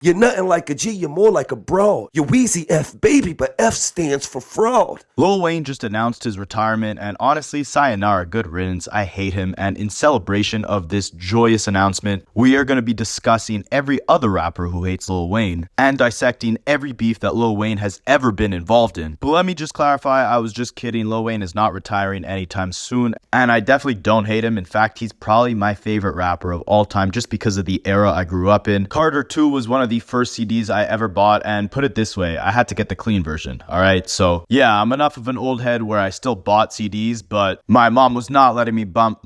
You're nothing like a G, you're more like a bro. You're Weezy F baby, but F stands for fraud. Lil Wayne just announced his retirement, and honestly, sayonara, good riddance. I hate him, and in celebration of this joyous announcement, we are going to be discussing every other rapper who hates Lil Wayne, and dissecting every beef that Lil Wayne has ever been involved in. But let me just clarify, I was just kidding. Lil Wayne is not retiring anytime soon, and I definitely don't hate him. In fact, he's probably my favorite rapper of all time just because of the era I grew up in. Carter 2 was one of the first CDs I ever bought, and put it this way, I had to get the clean version, alright? So yeah, I'm enough of an old head where I still bought CDs, but my mom was not letting me bump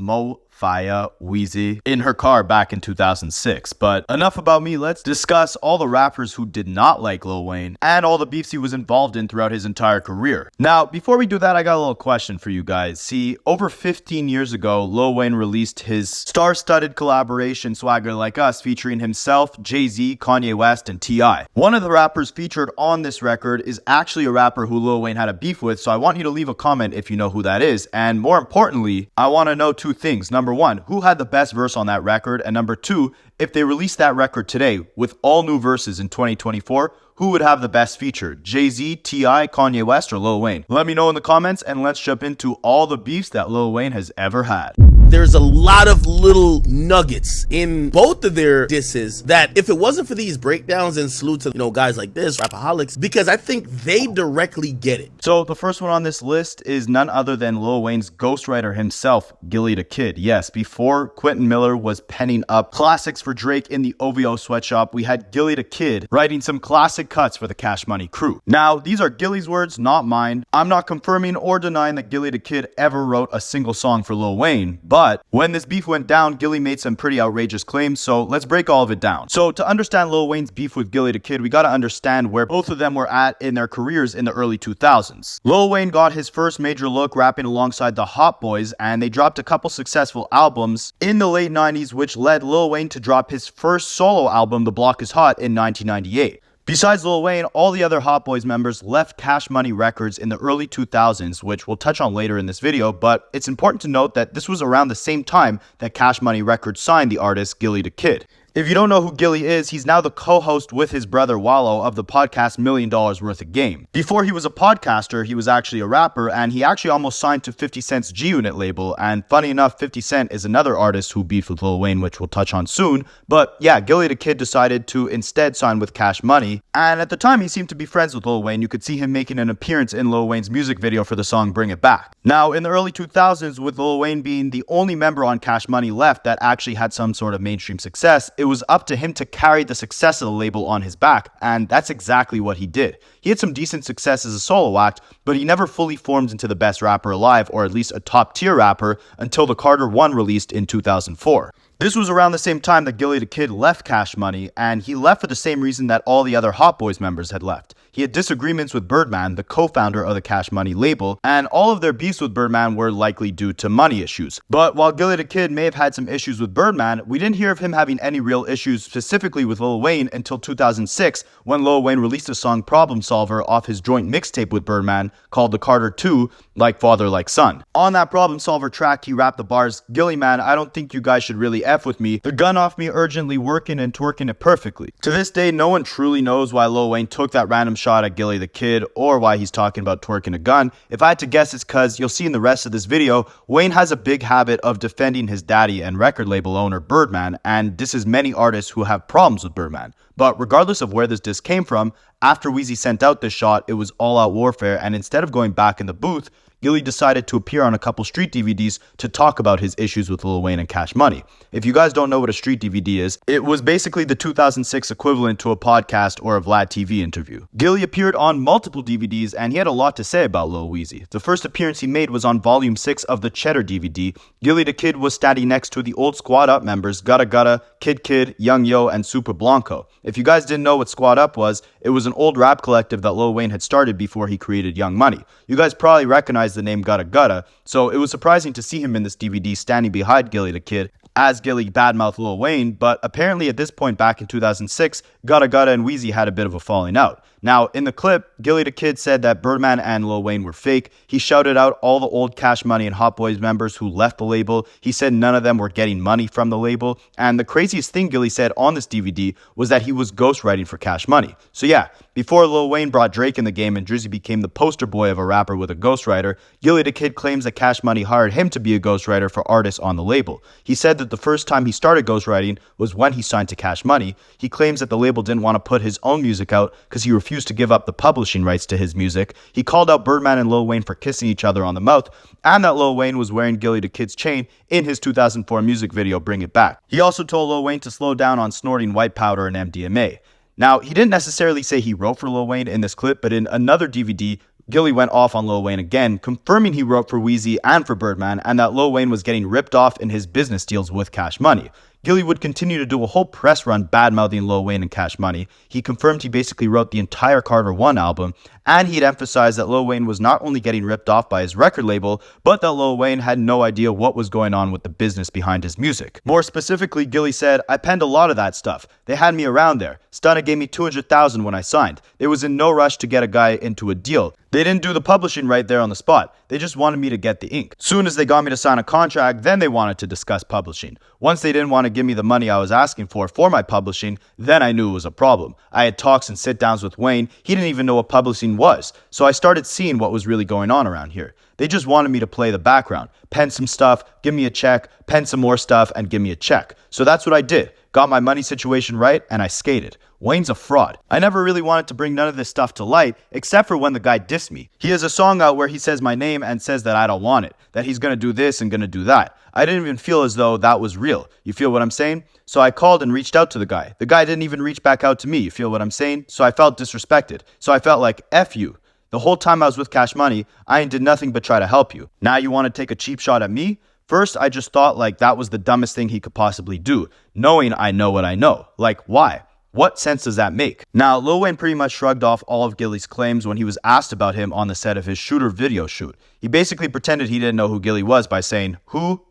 Weezy in her car back in 2006. But enough about me, let's discuss all the rappers who did not like Lil Wayne and all the beefs he was involved in throughout his entire career. Now, before we do that, I got a little question for you guys. See, over 15 years ago, Lil Wayne released his star-studded collaboration Swagger Like Us featuring himself, Jay-Z, Kanye West, and T.I. One of the rappers featured on this record is actually a rapper who Lil Wayne had a beef with, so I want you to leave a comment if you know who that is. And more importantly, I want to know two things. Number one, who had the best verse on that record? And number two, if they released that record today with all new verses in 2024, who would have the best feature? Jay-Z, T.I., Kanye West, or Lil Wayne? Let me know in the comments, and let's jump into all the beefs that Lil Wayne has ever had. There's a lot of little nuggets in both of their disses that if it wasn't for these breakdowns, and salute to, guys like this, Rapaholics, because I think they directly get it. So the first one on this list is none other than Lil Wayne's ghostwriter himself, Gillie Da Kid. Yes, before Quentin Miller was penning up classics for Drake in the OVO sweatshop, we had Gillie Da Kid writing some classic cuts for the Cash Money crew. Now, these are Gillie's words, not mine. I'm not confirming or denying that Gillie Da Kid ever wrote a single song for Lil Wayne, but when this beef went down, Gillie made some pretty outrageous claims, so let's break all of it down. So to understand Lil Wayne's beef with Gillie Da Kid, we gotta understand where both of them were at in their careers in the early 2000s. Lil Wayne got his first major look rapping alongside the Hot Boys, and they dropped a couple successful albums in the late 90s, which led Lil Wayne to drop his first solo album, The Block Is Hot, in 1998. Besides Lil Wayne, all the other Hot Boys members left Cash Money Records in the early 2000s, which we'll touch on later in this video, but it's important to note that this was around the same time that Cash Money Records signed the artist Gillie Da Kid. If you don't know who Gillie is, he's now the co-host with his brother Wallow of the podcast $1 Million Worth of Game. Before he was a podcaster, he was actually a rapper, and he actually almost signed to 50 Cent's G-Unit label, and funny enough, 50 Cent is another artist who beefed with Lil Wayne, which we'll touch on soon, but yeah, Gillie Da Kid decided to instead sign with Cash Money, and at the time he seemed to be friends with Lil Wayne. You could see him making an appearance in Lil Wayne's music video for the song Bring It Back. Now, in the early 2000s, with Lil Wayne being the only member on Cash Money left that actually had some sort of mainstream success, it was up to him to carry the success of the label on his back, and that's exactly what he did. He had some decent success as a solo act, but he never fully formed into the best rapper alive, or at least a top tier rapper, until the Carter 1 released in 2004. This was around the same time that Gillie Da Kid left Cash Money, and he left for the same reason that all the other Hot Boys members had left. He had disagreements with Birdman, the co-founder of the Cash Money label, and all of their beefs with Birdman were likely due to money issues. But while Gillie Da Kid may have had some issues with Birdman, we didn't hear of him having any real issues specifically with Lil Wayne until 2006, when Lil Wayne released a song Problem Solver off his joint mixtape with Birdman called The Carter 2, Like Father Like Son. On that Problem Solver track, he rapped the bars, "Gillie man, I don't think you guys should really F with me. The gun off me urgently working and twerking it perfectly." To this day, no one truly knows why Lil Wayne took that random shot at Gillie Da Kid or why he's talking about twerking a gun. If I had to guess, it's cause you'll see in the rest of this video, Wayne has a big habit of defending his daddy and record label owner Birdman, and this is many artists who have problems with Birdman. But regardless of where this diss came from, after Weezy sent out this shot, it was all out warfare, and instead of going back in the booth, Gillie decided to appear on a couple street DVDs to talk about his issues with Lil Wayne and Cash Money. If you guys don't know what a street DVD is, it was basically the 2006 equivalent to a podcast or a Vlad TV interview. Gillie appeared on multiple DVDs, and he had a lot to say about Lil Weezy. The first appearance he made was on Volume 6 of the Cheddar DVD. Gillie Da Kid was standing next to the old Squad Up members Gutta Gutta, Kid, Young Yo, and Super Blanco. If you guys didn't know what Squad Up was, it was an old rap collective that Lil Wayne had started before he created Young Money. You guys probably recognize the name Gutta Gutta, so it was surprising to see him in this DVD standing behind Gillie Da Kid as Gillie badmouthed Lil Wayne, but apparently at this point back in 2006, Gutta Gutta and Weezy had a bit of a falling out. Now, in the clip, Gillie Da Kid said that Birdman and Lil Wayne were fake. He shouted out all the old Cash Money and Hot Boys members who left the label. He said none of them were getting money from the label. And the craziest thing Gillie said on this DVD was that he was ghostwriting for Cash Money. So yeah, before Lil Wayne brought Drake in the game and Drizzy became the poster boy of a rapper with a ghostwriter, Gillie Da Kid claims that Cash Money hired him to be a ghostwriter for artists on the label. He said that the first time he started ghostwriting was when he signed to Cash Money. He claims that the label didn't want to put his own music out because he refused to give up the publishing rights to his music. He called out Birdman and Lil Wayne for kissing each other on the mouth, and that Lil Wayne was wearing Gillie Da Kid's chain in his 2004 music video Bring It Back. He also told Lil Wayne to slow down on snorting white powder and MDMA. Now, he didn't necessarily say he wrote for Lil Wayne in this clip, but in another DVD, Gillie went off on Lil Wayne again, confirming he wrote for Weezy and for Birdman, and that Lil Wayne was getting ripped off in his business deals with Cash Money. Gillie would continue to do a whole press run bad-mouthing Lil Wayne and Cash Money. He confirmed he basically wrote the entire Carter 1 album, and he'd emphasized that Lil Wayne was not only getting ripped off by his record label, but that Lil Wayne had no idea what was going on with the business behind his music. More specifically, Gillie said, "I penned a lot of that stuff. They had me around there. Stunna gave me $200,000 when I signed. They was in no rush to get a guy into a deal. They didn't do the publishing right there on the spot. They just wanted me to get the ink. Soon as they got me to sign a contract, then they wanted to discuss publishing. Once they didn't want to give me the money I was asking for my publishing, then I knew it was a problem. I had talks and sit-downs with Wayne. He didn't even know what publishing was. So I started seeing what was really going on around here. They just wanted me to play the background, pen some stuff, give me a check, pen some more stuff, and give me a check. So that's what I did. Got my money situation right, and I skated. Wayne's a fraud. I never really wanted to bring none of this stuff to light, except for when the guy dissed me. He has a song out where he says my name and says that I don't want it, that he's gonna do this and gonna do that. I didn't even feel as though that was real. You feel what I'm saying? So I called and reached out to the guy. The guy didn't even reach back out to me. You feel what I'm saying? So I felt disrespected. So I felt like, F you. The whole time I was with Cash Money, I ain't did nothing but try to help you. Now you want to take a cheap shot at me? First, I just thought like that was the dumbest thing he could possibly do, knowing I know what I know. Like, why? What sense does that make? Now, Lil Wayne pretty much shrugged off all of Gillie's claims when he was asked about him on the set of his Shooter video shoot. He basically pretended he didn't know who Gillie was by saying, who,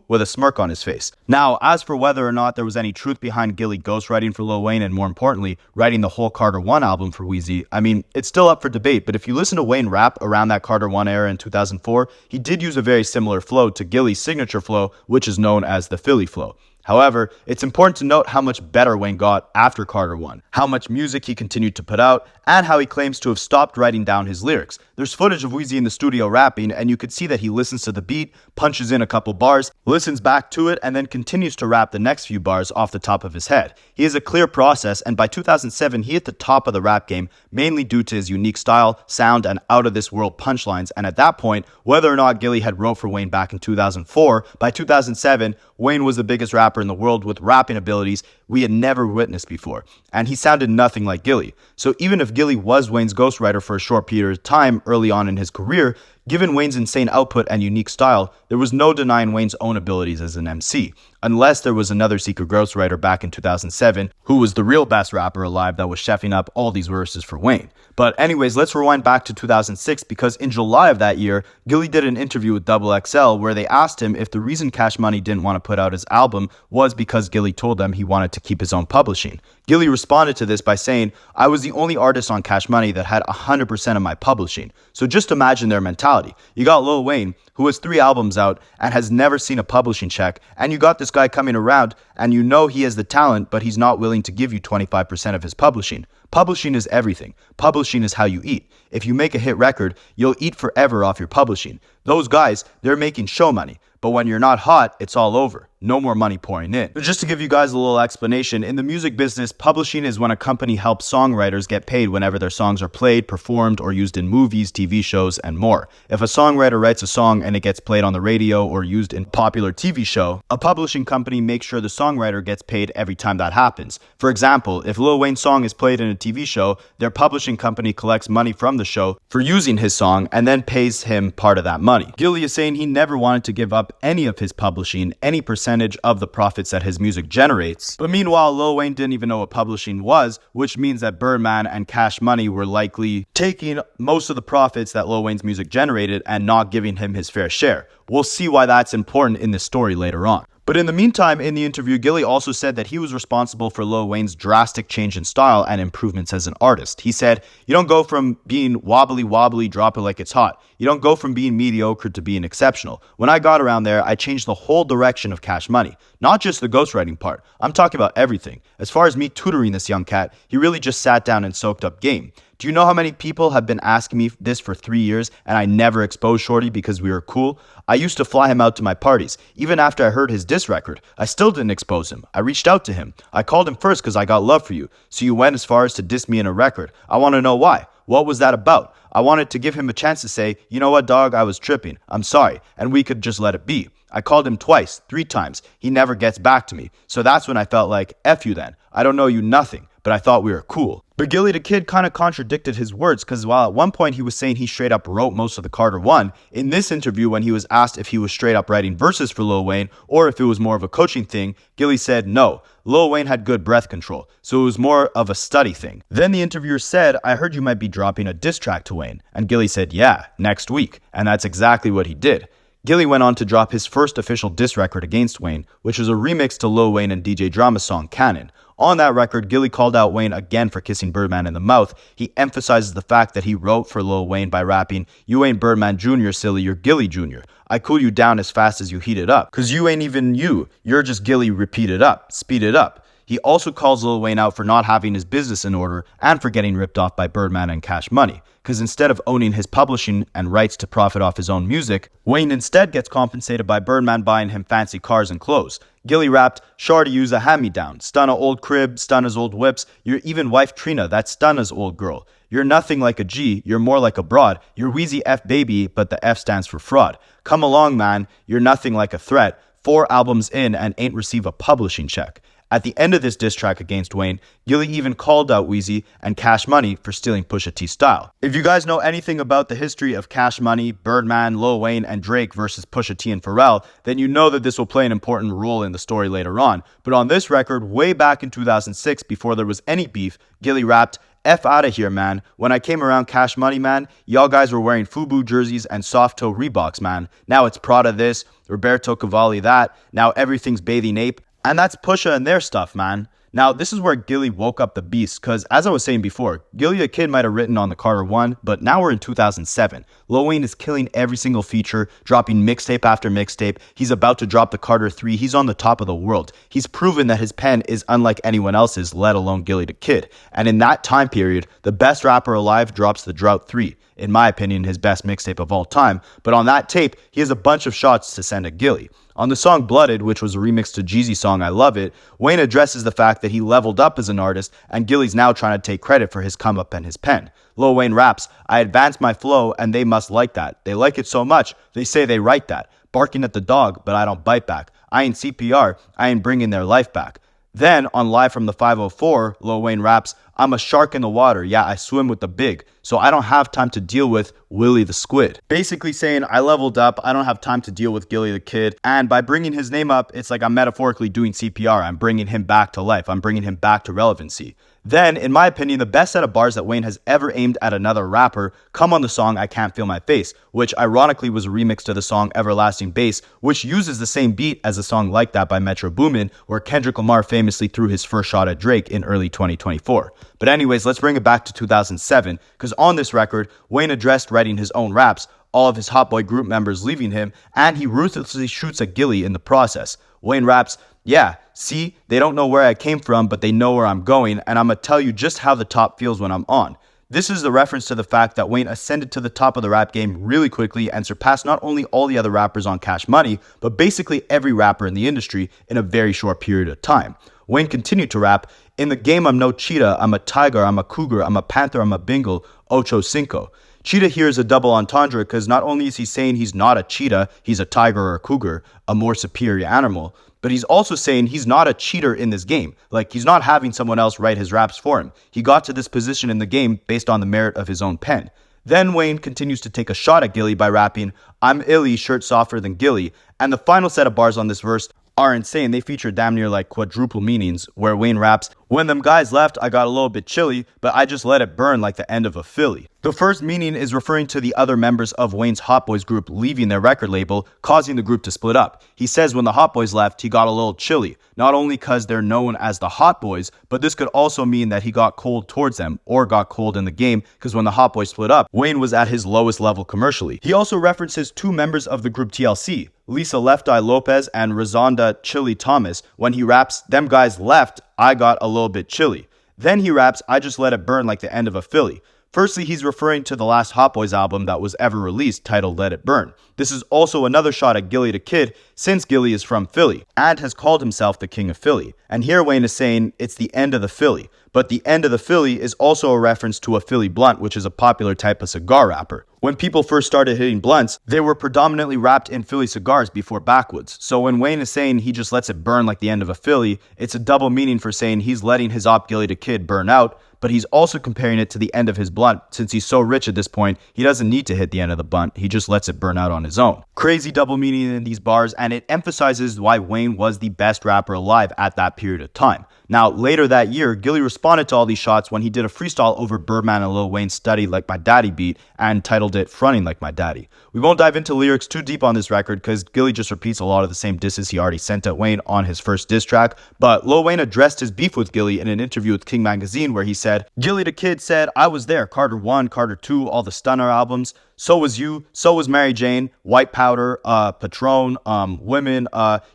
with a smirk on his face. Now, as for whether or not there was any truth behind Gillie ghostwriting for Lil Wayne and more importantly, writing the whole Carter 1 album for Weezy, I mean, it's still up for debate, but if you listen to Wayne rap around that Carter 1 era in 2004, he did use a very similar flow to Gillie's signature flow, which is known as the Philly flow. However, it's important to note how much better Wayne got after Carter 1, how much music he continued to put out, and how he claims to have stopped writing down his lyrics. There's footage of Weezy in the studio rapping, and you could see that he listens to the beat, punches in a couple bars, listens back to it, and then continues to rap the next few bars off the top of his head. He has a clear process, and by 2007, he hit the top of the rap game, mainly due to his unique style, sound, and out-of-this-world punchlines, and at that point, whether or not Gillie had wrote for Wayne back in 2004, by 2007, Wayne was the biggest rapper in the world with rapping abilities we had never witnessed before, and he sounded nothing like Gillie. So even if Gillie was Wayne's ghostwriter for a short period of time early on in his career, given Wayne's insane output and unique style, there was no denying Wayne's own abilities as an MC, unless there was another secret ghostwriter back in 2007 who was the real best rapper alive that was chefing up all these verses for Wayne. But anyways, let's rewind back to 2006 because in July of that year, Gillie did an interview with XXL where they asked him if the reason Cash Money didn't want to put out his album was because Gillie told them he wanted to keep his own publishing. Gillie responded to this by saying, "I was the only artist on Cash Money that had 100% of my publishing." So just imagine their mentality. You got Lil Wayne, who has 3 albums out and has never seen a publishing check, and you got this guy coming around and you know he has the talent, but he's not willing to give you 25% of his publishing. Publishing is everything. Publishing is how you eat. If you make a hit record, you'll eat forever off your publishing. Those guys, they're making show money. But when you're not hot, it's all over. No more money pouring in. Just to give you guys a little explanation, in the music business, publishing is when a company helps songwriters get paid whenever their songs are played, performed, or used in movies, TV shows, and more. If a songwriter writes a song and it gets played on the radio or used in a popular TV show, a publishing company makes sure the songwriter gets paid every time that happens. For example, if Lil Wayne's song is played in a TV show, their publishing company collects money from the show for using his song and then pays him part of that money. Gillie is saying he never wanted to give up any of his publishing, any percentage of the profits that his music generates. But meanwhile, Lil Wayne didn't even know what publishing was, which means that Birdman and Cash Money were likely taking most of the profits that Lil Wayne's music generated and not giving him his fair share. We'll see why that's important in this story later on. But in the meantime, in the interview, Gillie also said that he was responsible for Lil Wayne's drastic change in style and improvements as an artist. He said, "You don't go from being wobbly, drop it like it's hot. You don't go from being mediocre to being exceptional. When I got around there, I changed the whole direction of Cash Money. Not just the ghostwriting part. I'm talking about everything. As far as me tutoring this young cat, he really just sat down and soaked up game. Do you know how many people have been asking me this for 3 years and I never exposed Shorty because we were cool? I used to fly him out to my parties. Even after I heard his diss record, I still didn't expose him. I reached out to him. I called him first because I got love for you. So you went as far as to diss me in a record. I want to know why. What was that about? I wanted to give him a chance to say, you know what, dog, I was tripping. I'm sorry. And we could just let it be. I called him twice, 3 times. He never gets back to me. So that's when I felt like, F you then. I don't know you nothing, but I thought we were cool." But Gillie Da Kid kind of contradicted his words, because while at one point he was saying he straight up wrote most of the Carter 1, in this interview when he was asked if he was straight up writing verses for Lil Wayne or if it was more of a coaching thing, Gillie said no. Lil Wayne had good breath control, so it was more of a study thing. Then the interviewer said, "I heard you might be dropping a diss track to Wayne," and Gillie said, "Yeah, next week," and that's exactly what he did. Gillie went on to drop his first official diss record against Wayne, which was a remix to Lil Wayne and DJ Drama's song Cannon. On that record, Gillie called out Wayne again for kissing Birdman in the mouth. He emphasizes the fact that he wrote for Lil Wayne by rapping, "You ain't Birdman Jr., silly, you're Gillie Jr. I cool you down as fast as you heat it up. Cause you ain't even you, you're just Gillie repeat it up, speed it up." He also calls Lil Wayne out for not having his business in order and for getting ripped off by Birdman and Cash Money. Because instead of owning his publishing and rights to profit off his own music, Wayne instead gets compensated by Birdman buying him fancy cars and clothes. Gillie rapped, "Shorty use a hand-me-down, Stunna old crib, Stunna's old whips, you're even wife Trina, that's Stunna's old girl. You're nothing like a G, you're more like a broad, you're Weezy F baby, but the F stands for fraud. Come along man, you're nothing like a threat, 4 albums in and ain't receive a publishing check." At the end of this diss track against Wayne, Gillie even called out Weezy and Cash Money for stealing Pusha T's style. If you guys know anything about the history of Cash Money, Birdman, Lil Wayne, and Drake versus Pusha T and Pharrell, then you know that this will play an important role in the story later on. But on this record, way back in 2006, before there was any beef, Gillie rapped, "F outta here, man. When I came around Cash Money, man, y'all guys were wearing FUBU jerseys and soft toe Reeboks, man. Now it's Prada this, Roberto Cavalli that, now everything's Bathing Ape. And that's Pusha and their stuff, man." Now, this is where Gillie woke up the beast, because as I was saying before, Gillie Da Kid might have written on the Carter 1, but now we're in 2007. Lil Wayne is killing every single feature, dropping mixtape after mixtape. He's about to drop the Carter 3. He's on the top of the world. He's proven that his pen is unlike anyone else's, let alone Gillie Da Kid. And in that time period, the best rapper alive drops the Drought 3. In my opinion, his best mixtape of all time. But on that tape, he has a bunch of shots to send at Gillie. On the song Blooded, which was a remix to Jeezy's song I Love It, Wayne addresses the fact that he leveled up as an artist and Gillie's now trying to take credit for his come up and his pen. Lil Wayne raps, "I advanced my flow and they must like that. They like it so much, they say they write that. Barking at the dog, but I don't bite back. I ain't CPR, I ain't bringing their life back." Then, on Live from the 504, Lil Wayne raps, "I'm a shark in the water, yeah, I swim with the big, so I don't have time to deal with Willie the Squid." Basically saying, I leveled up, I don't have time to deal with Gillie Da Kid, and by bringing his name up, it's like I'm metaphorically doing CPR, I'm bringing him back to life, I'm bringing him back to relevancy. Then, in my opinion, the best set of bars that Wayne has ever aimed at another rapper come on the song I Can't Feel My Face, which ironically was a remix to the song Everlasting Bass, which uses the same beat as a song Like That by Metro Boomin, where Kendrick Lamar famously threw his first shot at Drake in early 2024. But anyways, let's bring it back to 2007, because on this record, Wayne addressed writing his own raps, all of his Hot Boy group members leaving him, and he ruthlessly shoots at Gillie in the process. Wayne raps, "Yeah, see, they don't know where I came from, but they know where I'm going, and I'm gonna tell you just how the top feels when I'm on." This is the reference to the fact that Wayne ascended to the top of the rap game really quickly and surpassed not only all the other rappers on Cash Money, but basically every rapper in the industry in a very short period of time. Wayne continued to rap, "In the game, I'm no cheetah, I'm a tiger, I'm a cougar, I'm a panther, I'm a bingle, ocho cinco." Cheetah here is a double entendre because not only is he saying he's not a cheetah, he's a tiger or a cougar, a more superior animal, but he's also saying he's not a cheater in this game. Like, he's not having someone else write his raps for him. He got to this position in the game based on the merit of his own pen. Then Wayne continues to take a shot at Gillie by rapping, "I'm illy, shirt softer than Gillie," and the final set of bars on this verse are insane. They feature damn near like quadruple meanings, where Wayne raps, "When them guys left, I got a little bit chilly, but I just let it burn like the end of a Philly." The first meaning is referring to the other members of Wayne's Hot Boys group leaving their record label, causing the group to split up. He says when the Hot Boys left, he got a little chilly, not only because they're known as the Hot Boys, but this could also mean that he got cold towards them, or got cold in the game, because when the Hot Boys split up, Wayne was at his lowest level commercially. He also references two members of the group TLC, Lisa Left Eye Lopez and Razonda Chili Thomas, when he raps, "Them guys left, I got a little bit chilly." Then he raps, "I just let it burn like the end of a Philly." Firstly, he's referring to the last Hot Boys album that was ever released, titled Let It Burn. This is also another shot at Gillie Da Kid, since Gillie is from Philly, and has called himself the King of Philly. And here Wayne is saying, it's the end of the Philly. But the end of the Philly is also a reference to a Philly blunt, which is a popular type of cigar wrapper. When people first started hitting blunts, they were predominantly wrapped in Philly cigars before backwoods. So when Wayne is saying he just lets it burn like the end of a Philly, it's a double meaning for saying he's letting his op Gillie Da Kid burn out, but he's also comparing it to the end of his blunt. Since he's so rich at this point, he doesn't need to hit the end of the blunt, he just lets it burn out on his own. Crazy double meaning in these bars, and it emphasizes why Wayne was the best rapper alive at that period of time. Now, later that year, Gillie responded to all these shots when he did a freestyle over Birdman and Lil Wayne's Study Like My Daddy beat and titled it Fronting Like My Daddy. We won't dive into lyrics too deep on this record because Gillie just repeats a lot of the same disses he already sent at Wayne on his first diss track, but Lil Wayne addressed his beef with Gillie in an interview with King Magazine where he said, "Gillie Da Kid said, I was there, Carter 1, Carter 2, all the Stunner albums. So was you, so was Mary Jane, White Powder, Patron, Women,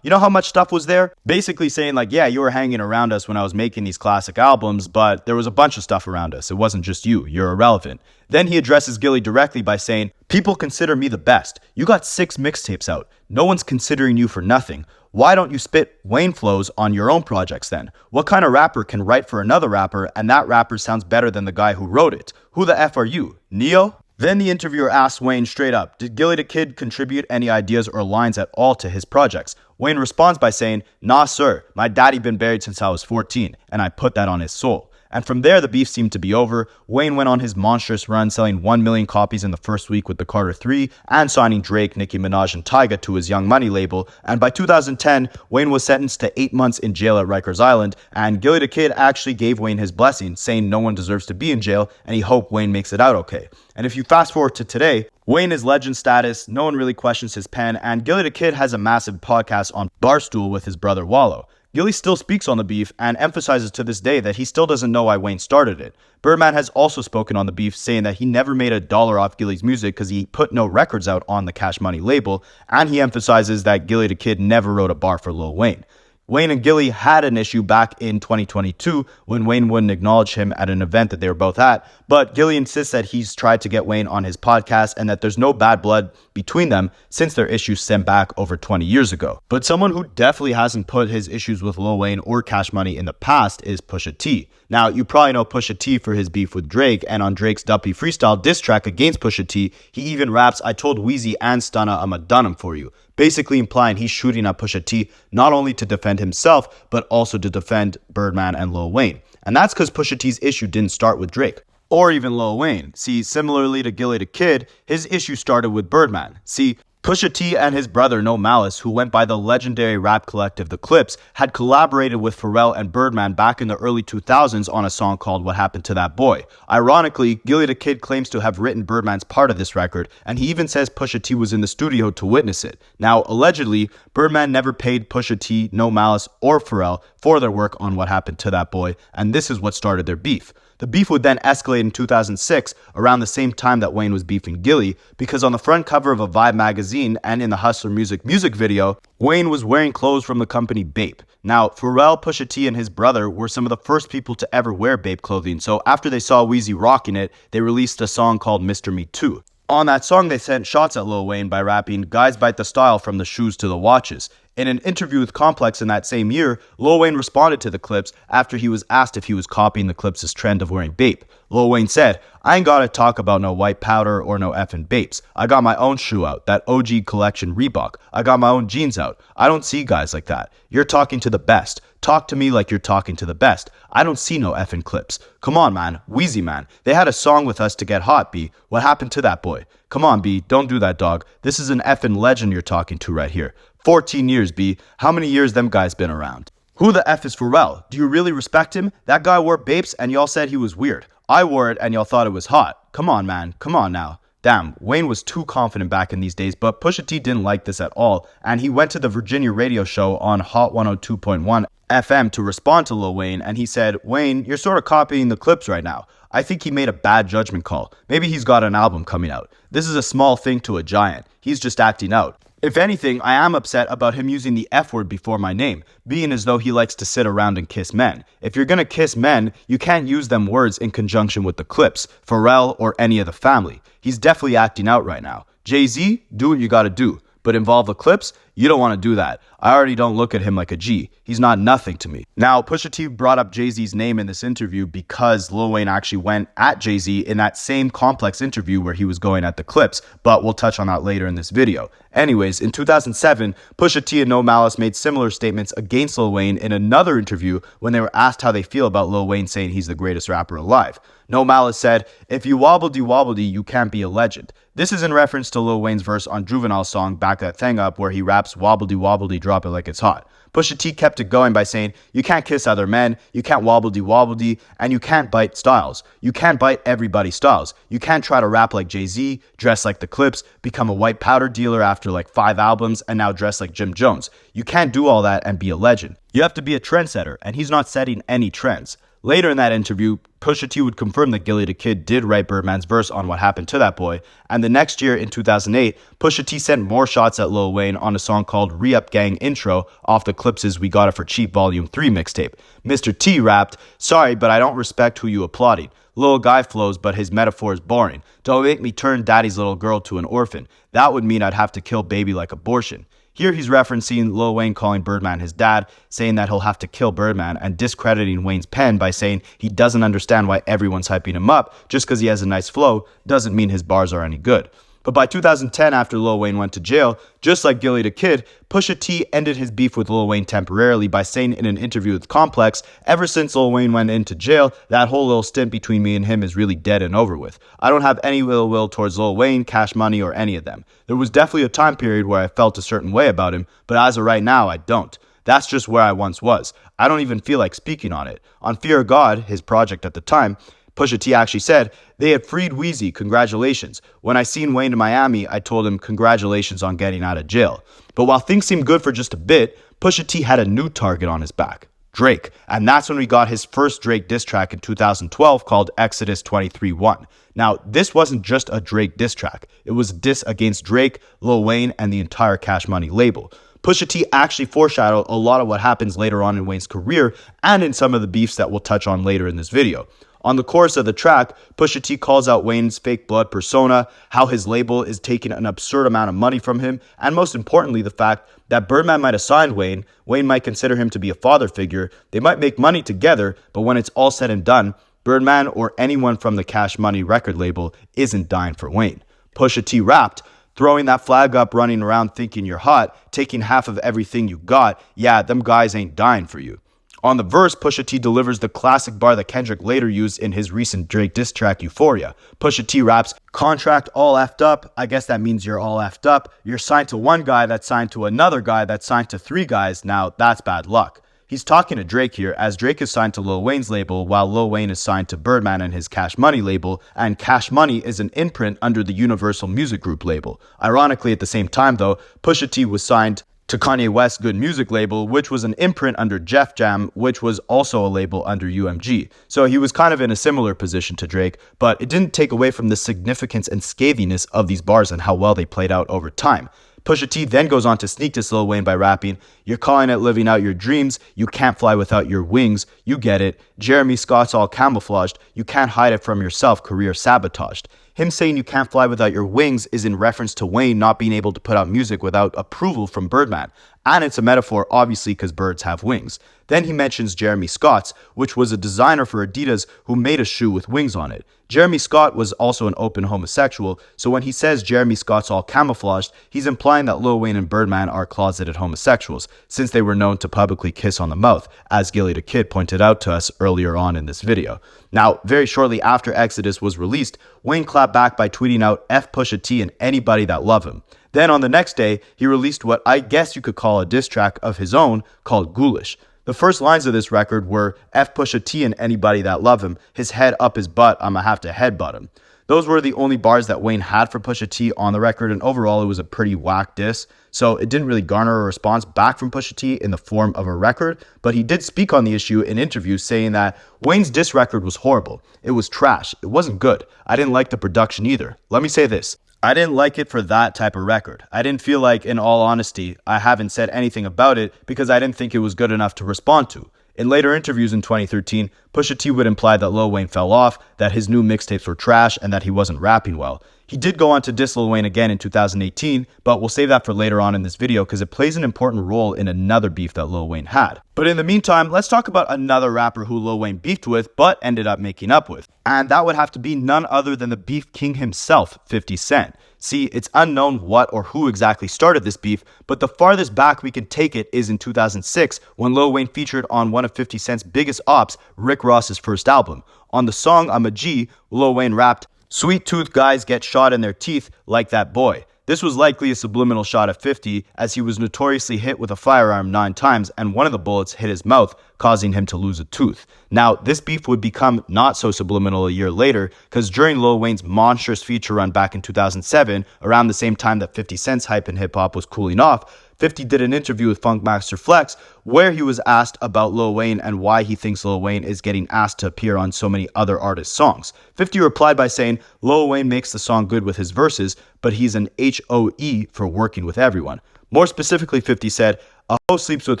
you know how much stuff was there?" Basically saying like, yeah, you were hanging around us when I was making these classic albums, but there was a bunch of stuff around us. It wasn't just you, you're irrelevant. Then he addresses Gillie directly by saying, "People consider me the best. You got 6 mixtapes out. No one's considering you for nothing. Why don't you spit Wayne flows on your own projects then? What kind of rapper can write for another rapper and that rapper sounds better than the guy who wrote it? Who the F are you, Neo?" Then the interviewer asks Wayne straight up, did Gillie Da Kid contribute any ideas or lines at all to his projects? Wayne responds by saying, "Nah sir, my daddy been buried since I was 14, and I put that on his soul." And from there, the beef seemed to be over. Wayne went on his monstrous run, selling 1 million copies in the first week with the Carter 3, and signing Drake, Nicki Minaj, and Tyga to his Young Money label. And by 2010, Wayne was sentenced to 8 months in jail at Rikers Island, and Gillie Da Kid actually gave Wayne his blessing, saying no one deserves to be in jail, and he hoped Wayne makes it out okay. And if you fast forward to today, Wayne is legend status, no one really questions his pen, and Gillie Da Kid has a massive podcast on Barstool with his brother Wallow. Gillie still speaks on the beef and emphasizes to this day that he still doesn't know why Wayne started it. Birdman has also spoken on the beef, saying that he never made $1 off Gillie's music because he put no records out on the Cash Money label, and he emphasizes that Gillie Da Kid never wrote a bar for Lil Wayne. Wayne and Gillie had an issue back in 2022 when Wayne wouldn't acknowledge him at an event that they were both at, but Gillie insists that he's tried to get Wayne on his podcast and that there's no bad blood between them since their issues stem back over 20 years ago. But someone who definitely hasn't put his issues with Lil Wayne or Cash Money in the past is Pusha T. Now, you probably know Pusha T for his beef with Drake, and on Drake's Duppy freestyle diss track against Pusha T, he even raps, "I told Weezy and Stunna I'ma done him for you," basically implying he's shooting at Pusha T not only to defend himself, but also to defend Birdman and Lil Wayne. And that's because Pusha T's issue didn't start with Drake, or even Lil Wayne. See, similarly to Gillie Da Kid, his issue started with Birdman. See, Pusha T and his brother No Malice, who went by the legendary rap collective The Clips, had collaborated with Pharrell and Birdman back in the early 2000s on a song called What Happened to That Boy. Ironically, Gillie Da Kid claims to have written Birdman's part of this record, and he even says Pusha T was in the studio to witness it. Now, allegedly, Birdman never paid Pusha T, No Malice, or Pharrell for their work on What Happened to That Boy, and this is what started their beef. The beef would then escalate in 2006, around the same time that Wayne was beefing Gillie, because on the front cover of a Vibe magazine and in the Hustler music video, Wayne was wearing clothes from the company Bape. Now, Pharrell, Pusha T, and his brother were some of the first people to ever wear Bape clothing, so after they saw Weezy rocking it, they released a song called Mr. Me Too. On that song, they sent shots at Lil Wayne by rapping, "Guys bite the style from the shoes to the watches." In an interview with Complex in that same year, Lil Wayne responded to the Clips after he was asked if he was copying the Clips' trend of wearing Bape. Lil Wayne said, I ain't gotta talk about no white powder or no effing babes. I got my own shoe out, that OG collection Reebok. I got my own jeans out. I don't see guys like that. You're talking to the best. Talk to me like you're talking to the best. I don't see no effing clips. Come on, man. Weezy, man. They had a song with us to get hot, B. What happened to that boy? Come on, B. Don't do that, dog. This is an effing legend you're talking to right here. 14 years, B. How many years them guys been around? Who the F is Pharrell? Do you really respect him? That guy wore babes and y'all said he was weird. I wore it and y'all thought it was hot. Come on, man. Come on now. Damn, Wayne was too confident back in these days, but Pusha T didn't like this at all, and he went to the Virginia radio show on Hot 102.1 FM to respond to Lil Wayne, and he said, Wayne, you're sort of copying the clips right now. I think he made a bad judgment call. Maybe he's got an album coming out. This is a small thing to a giant. He's just acting out. If anything, I am upset about him using the F word before my name, being as though he likes to sit around and kiss men. If you're gonna kiss men, you can't use them words in conjunction with the clips, Pharrell, or any of the family. He's definitely acting out right now. Jay-Z, do what you gotta do. But involve the clips? You don't want to do that. I already don't look at him like a G. He's not nothing to me. Now, Pusha T brought up Jay-Z's name in this interview because Lil Wayne actually went at Jay-Z in that same complex interview where he was going at the clips, but we'll touch on that later in this video. Anyways, in 2007, Pusha T and No Malice made similar statements against Lil Wayne in another interview when they were asked how they feel about Lil Wayne saying he's the greatest rapper alive. No Malice said, if you wobbledy, you can't be a legend. This is in reference to Lil Wayne's verse on Juvenile's song Back That Thing Up where he raps wobbledy, drop it like it's hot. Pusha T kept it going by saying, you can't kiss other men, you can't wobbledy, and you can't bite styles. You can't bite everybody's styles. You can't try to rap like Jay-Z, dress like the Clips, become a white powder dealer after like 5 albums, and now dress like Jim Jones. You can't do all that and be a legend. You have to be a trendsetter, and he's not setting any trends. Later in that interview, Pusha T would confirm that Gillie Da Kid did write Birdman's verse on What Happened to That Boy, and the next year in 2008, Pusha T sent more shots at Lil Wayne on a song called Re-Up Gang Intro off the Clips' We Got It For Cheap Volume 3 mixtape. Mr. T rapped, sorry, but I don't respect who you applauding. Little guy flows, but his metaphor is boring. Don't make me turn daddy's little girl to an orphan. That would mean I'd have to kill baby like abortion. Here he's referencing Lil Wayne calling Birdman his dad, saying that he'll have to kill Birdman, and discrediting Wayne's pen by saying he doesn't understand why everyone's hyping him up. Just because he has a nice flow doesn't mean his bars are any good. But by 2010, after Lil Wayne went to jail, just like Gillie Da Kid, Pusha T ended his beef with Lil Wayne temporarily by saying in an interview with Complex, ever since Lil Wayne went into jail, that whole little stint between me and him is really dead and over with. I don't have any ill will towards Lil Wayne, Cash Money, or any of them. There was definitely a time period where I felt a certain way about him, but as of right now, I don't. That's just where I once was. I don't even feel like speaking on it. On Fear of God, his project at the time, Pusha T actually said, they had freed Weezy, congratulations. When I seen Wayne in Miami, I told him congratulations on getting out of jail. But while things seemed good for just a bit, Pusha T had a new target on his back, Drake. And that's when we got his first Drake diss track in 2012 called Exodus 23:1. Now, this wasn't just a Drake diss track. It was a diss against Drake, Lil Wayne, and the entire Cash Money label. Pusha T actually foreshadowed a lot of what happens later on in Wayne's career and in some of the beefs that we'll touch on later in this video. On the chorus of the track, Pusha T calls out Wayne's fake blood persona, how his label is taking an absurd amount of money from him, and most importantly, the fact that Birdman might have signed Wayne, Wayne might consider him to be a father figure, they might make money together, but when it's all said and done, Birdman or anyone from the Cash Money record label isn't dying for Wayne. Pusha T rapped, throwing that flag up, running around thinking you're hot, taking half of everything you got, yeah, them guys ain't dying for you. On the verse, Pusha T delivers the classic bar that Kendrick later used in his recent Drake diss track, Euphoria. Pusha T raps, contract all effed up, I guess that means you're all effed up. You're signed to one guy that's signed to another guy that's signed to 3 guys, now that's bad luck. He's talking to Drake here, as Drake is signed to Lil Wayne's label, while Lil Wayne is signed to Birdman and his Cash Money label, and Cash Money is an imprint under the Universal Music Group label. Ironically, at the same time though, Pusha T was signed to Kanye West's Good Music label, which was an imprint under Def Jam, which was also a label under UMG. So he was kind of in a similar position to Drake, but it didn't take away from the significance and scaviness of these bars and how well they played out over time. Pusha T then goes on to sneak diss Lil Wayne by rapping, you're calling it living out your dreams, you can't fly without your wings, you get it, Jeremy Scott's all camouflaged, you can't hide it from yourself, career sabotaged. Him saying you can't fly without your wings is in reference to Wayne not being able to put out music without approval from Birdman. And it's a metaphor, obviously, because birds have wings. Then he mentions Jeremy Scott's, which was a designer for Adidas who made a shoe with wings on it. Jeremy Scott was also an open homosexual, so when he says Jeremy Scott's all camouflaged, he's implying that Lil Wayne and Birdman are closeted homosexuals, since they were known to publicly kiss on the mouth, as Gillie Da Kid pointed out to us earlier on in this video. Now, very shortly after Exodus was released, Wayne clapped back by tweeting out F Pusha T and anybody that love him. Then on the next day, he released what I guess you could call a diss track of his own called Ghoulish. The first lines of this record were F Pusha T and anybody that love him, his head up his butt, I'ma have to headbutt him. Those were the only bars that Wayne had for Pusha T on the record, and overall it was a pretty whack diss, so it didn't really garner a response back from Pusha T in the form of a record, but he did speak on the issue in interviews saying that Wayne's diss record was horrible. It was trash. It wasn't good. I didn't like the production either. Let me say this. I didn't like it for that type of record. I didn't feel like, in all honesty, I haven't said anything about it because I didn't think it was good enough to respond to. In later interviews in 2013, Pusha T would imply that Lil Wayne fell off, that his new mixtapes were trash, and that he wasn't rapping well. He did go on to diss Lil Wayne again in 2018, but we'll save that for later on in this video because it plays an important role in another beef that Lil Wayne had. But in the meantime, let's talk about another rapper who Lil Wayne beefed with, but ended up making up with. And that would have to be none other than the beef king himself, 50 Cent. See, it's unknown what or who exactly started this beef, but the farthest back we can take it is in 2006 when Lil Wayne featured on one of 50 Cent's biggest ops, Rick Ross's first album. On the song I'm a G, Lil Wayne rapped, "Sweet tooth guys get shot in their teeth like that boy." This was likely a subliminal shot at 50, as he was notoriously hit with a firearm 9 times and one of the bullets hit his mouth, causing him to lose a tooth. Now, this beef would become not so subliminal a year later, because during Lil Wayne's monstrous feature run back in 2007, around the same time that 50 Cent's hype in hip-hop was cooling off, 50 did an interview with Funkmaster Flex where he was asked about Lil Wayne and why he thinks Lil Wayne is getting asked to appear on so many other artists' songs. 50 replied by saying, Lil Wayne makes the song good with his verses, but he's an HOE for working with everyone. More specifically, 50 said, a hoe sleeps with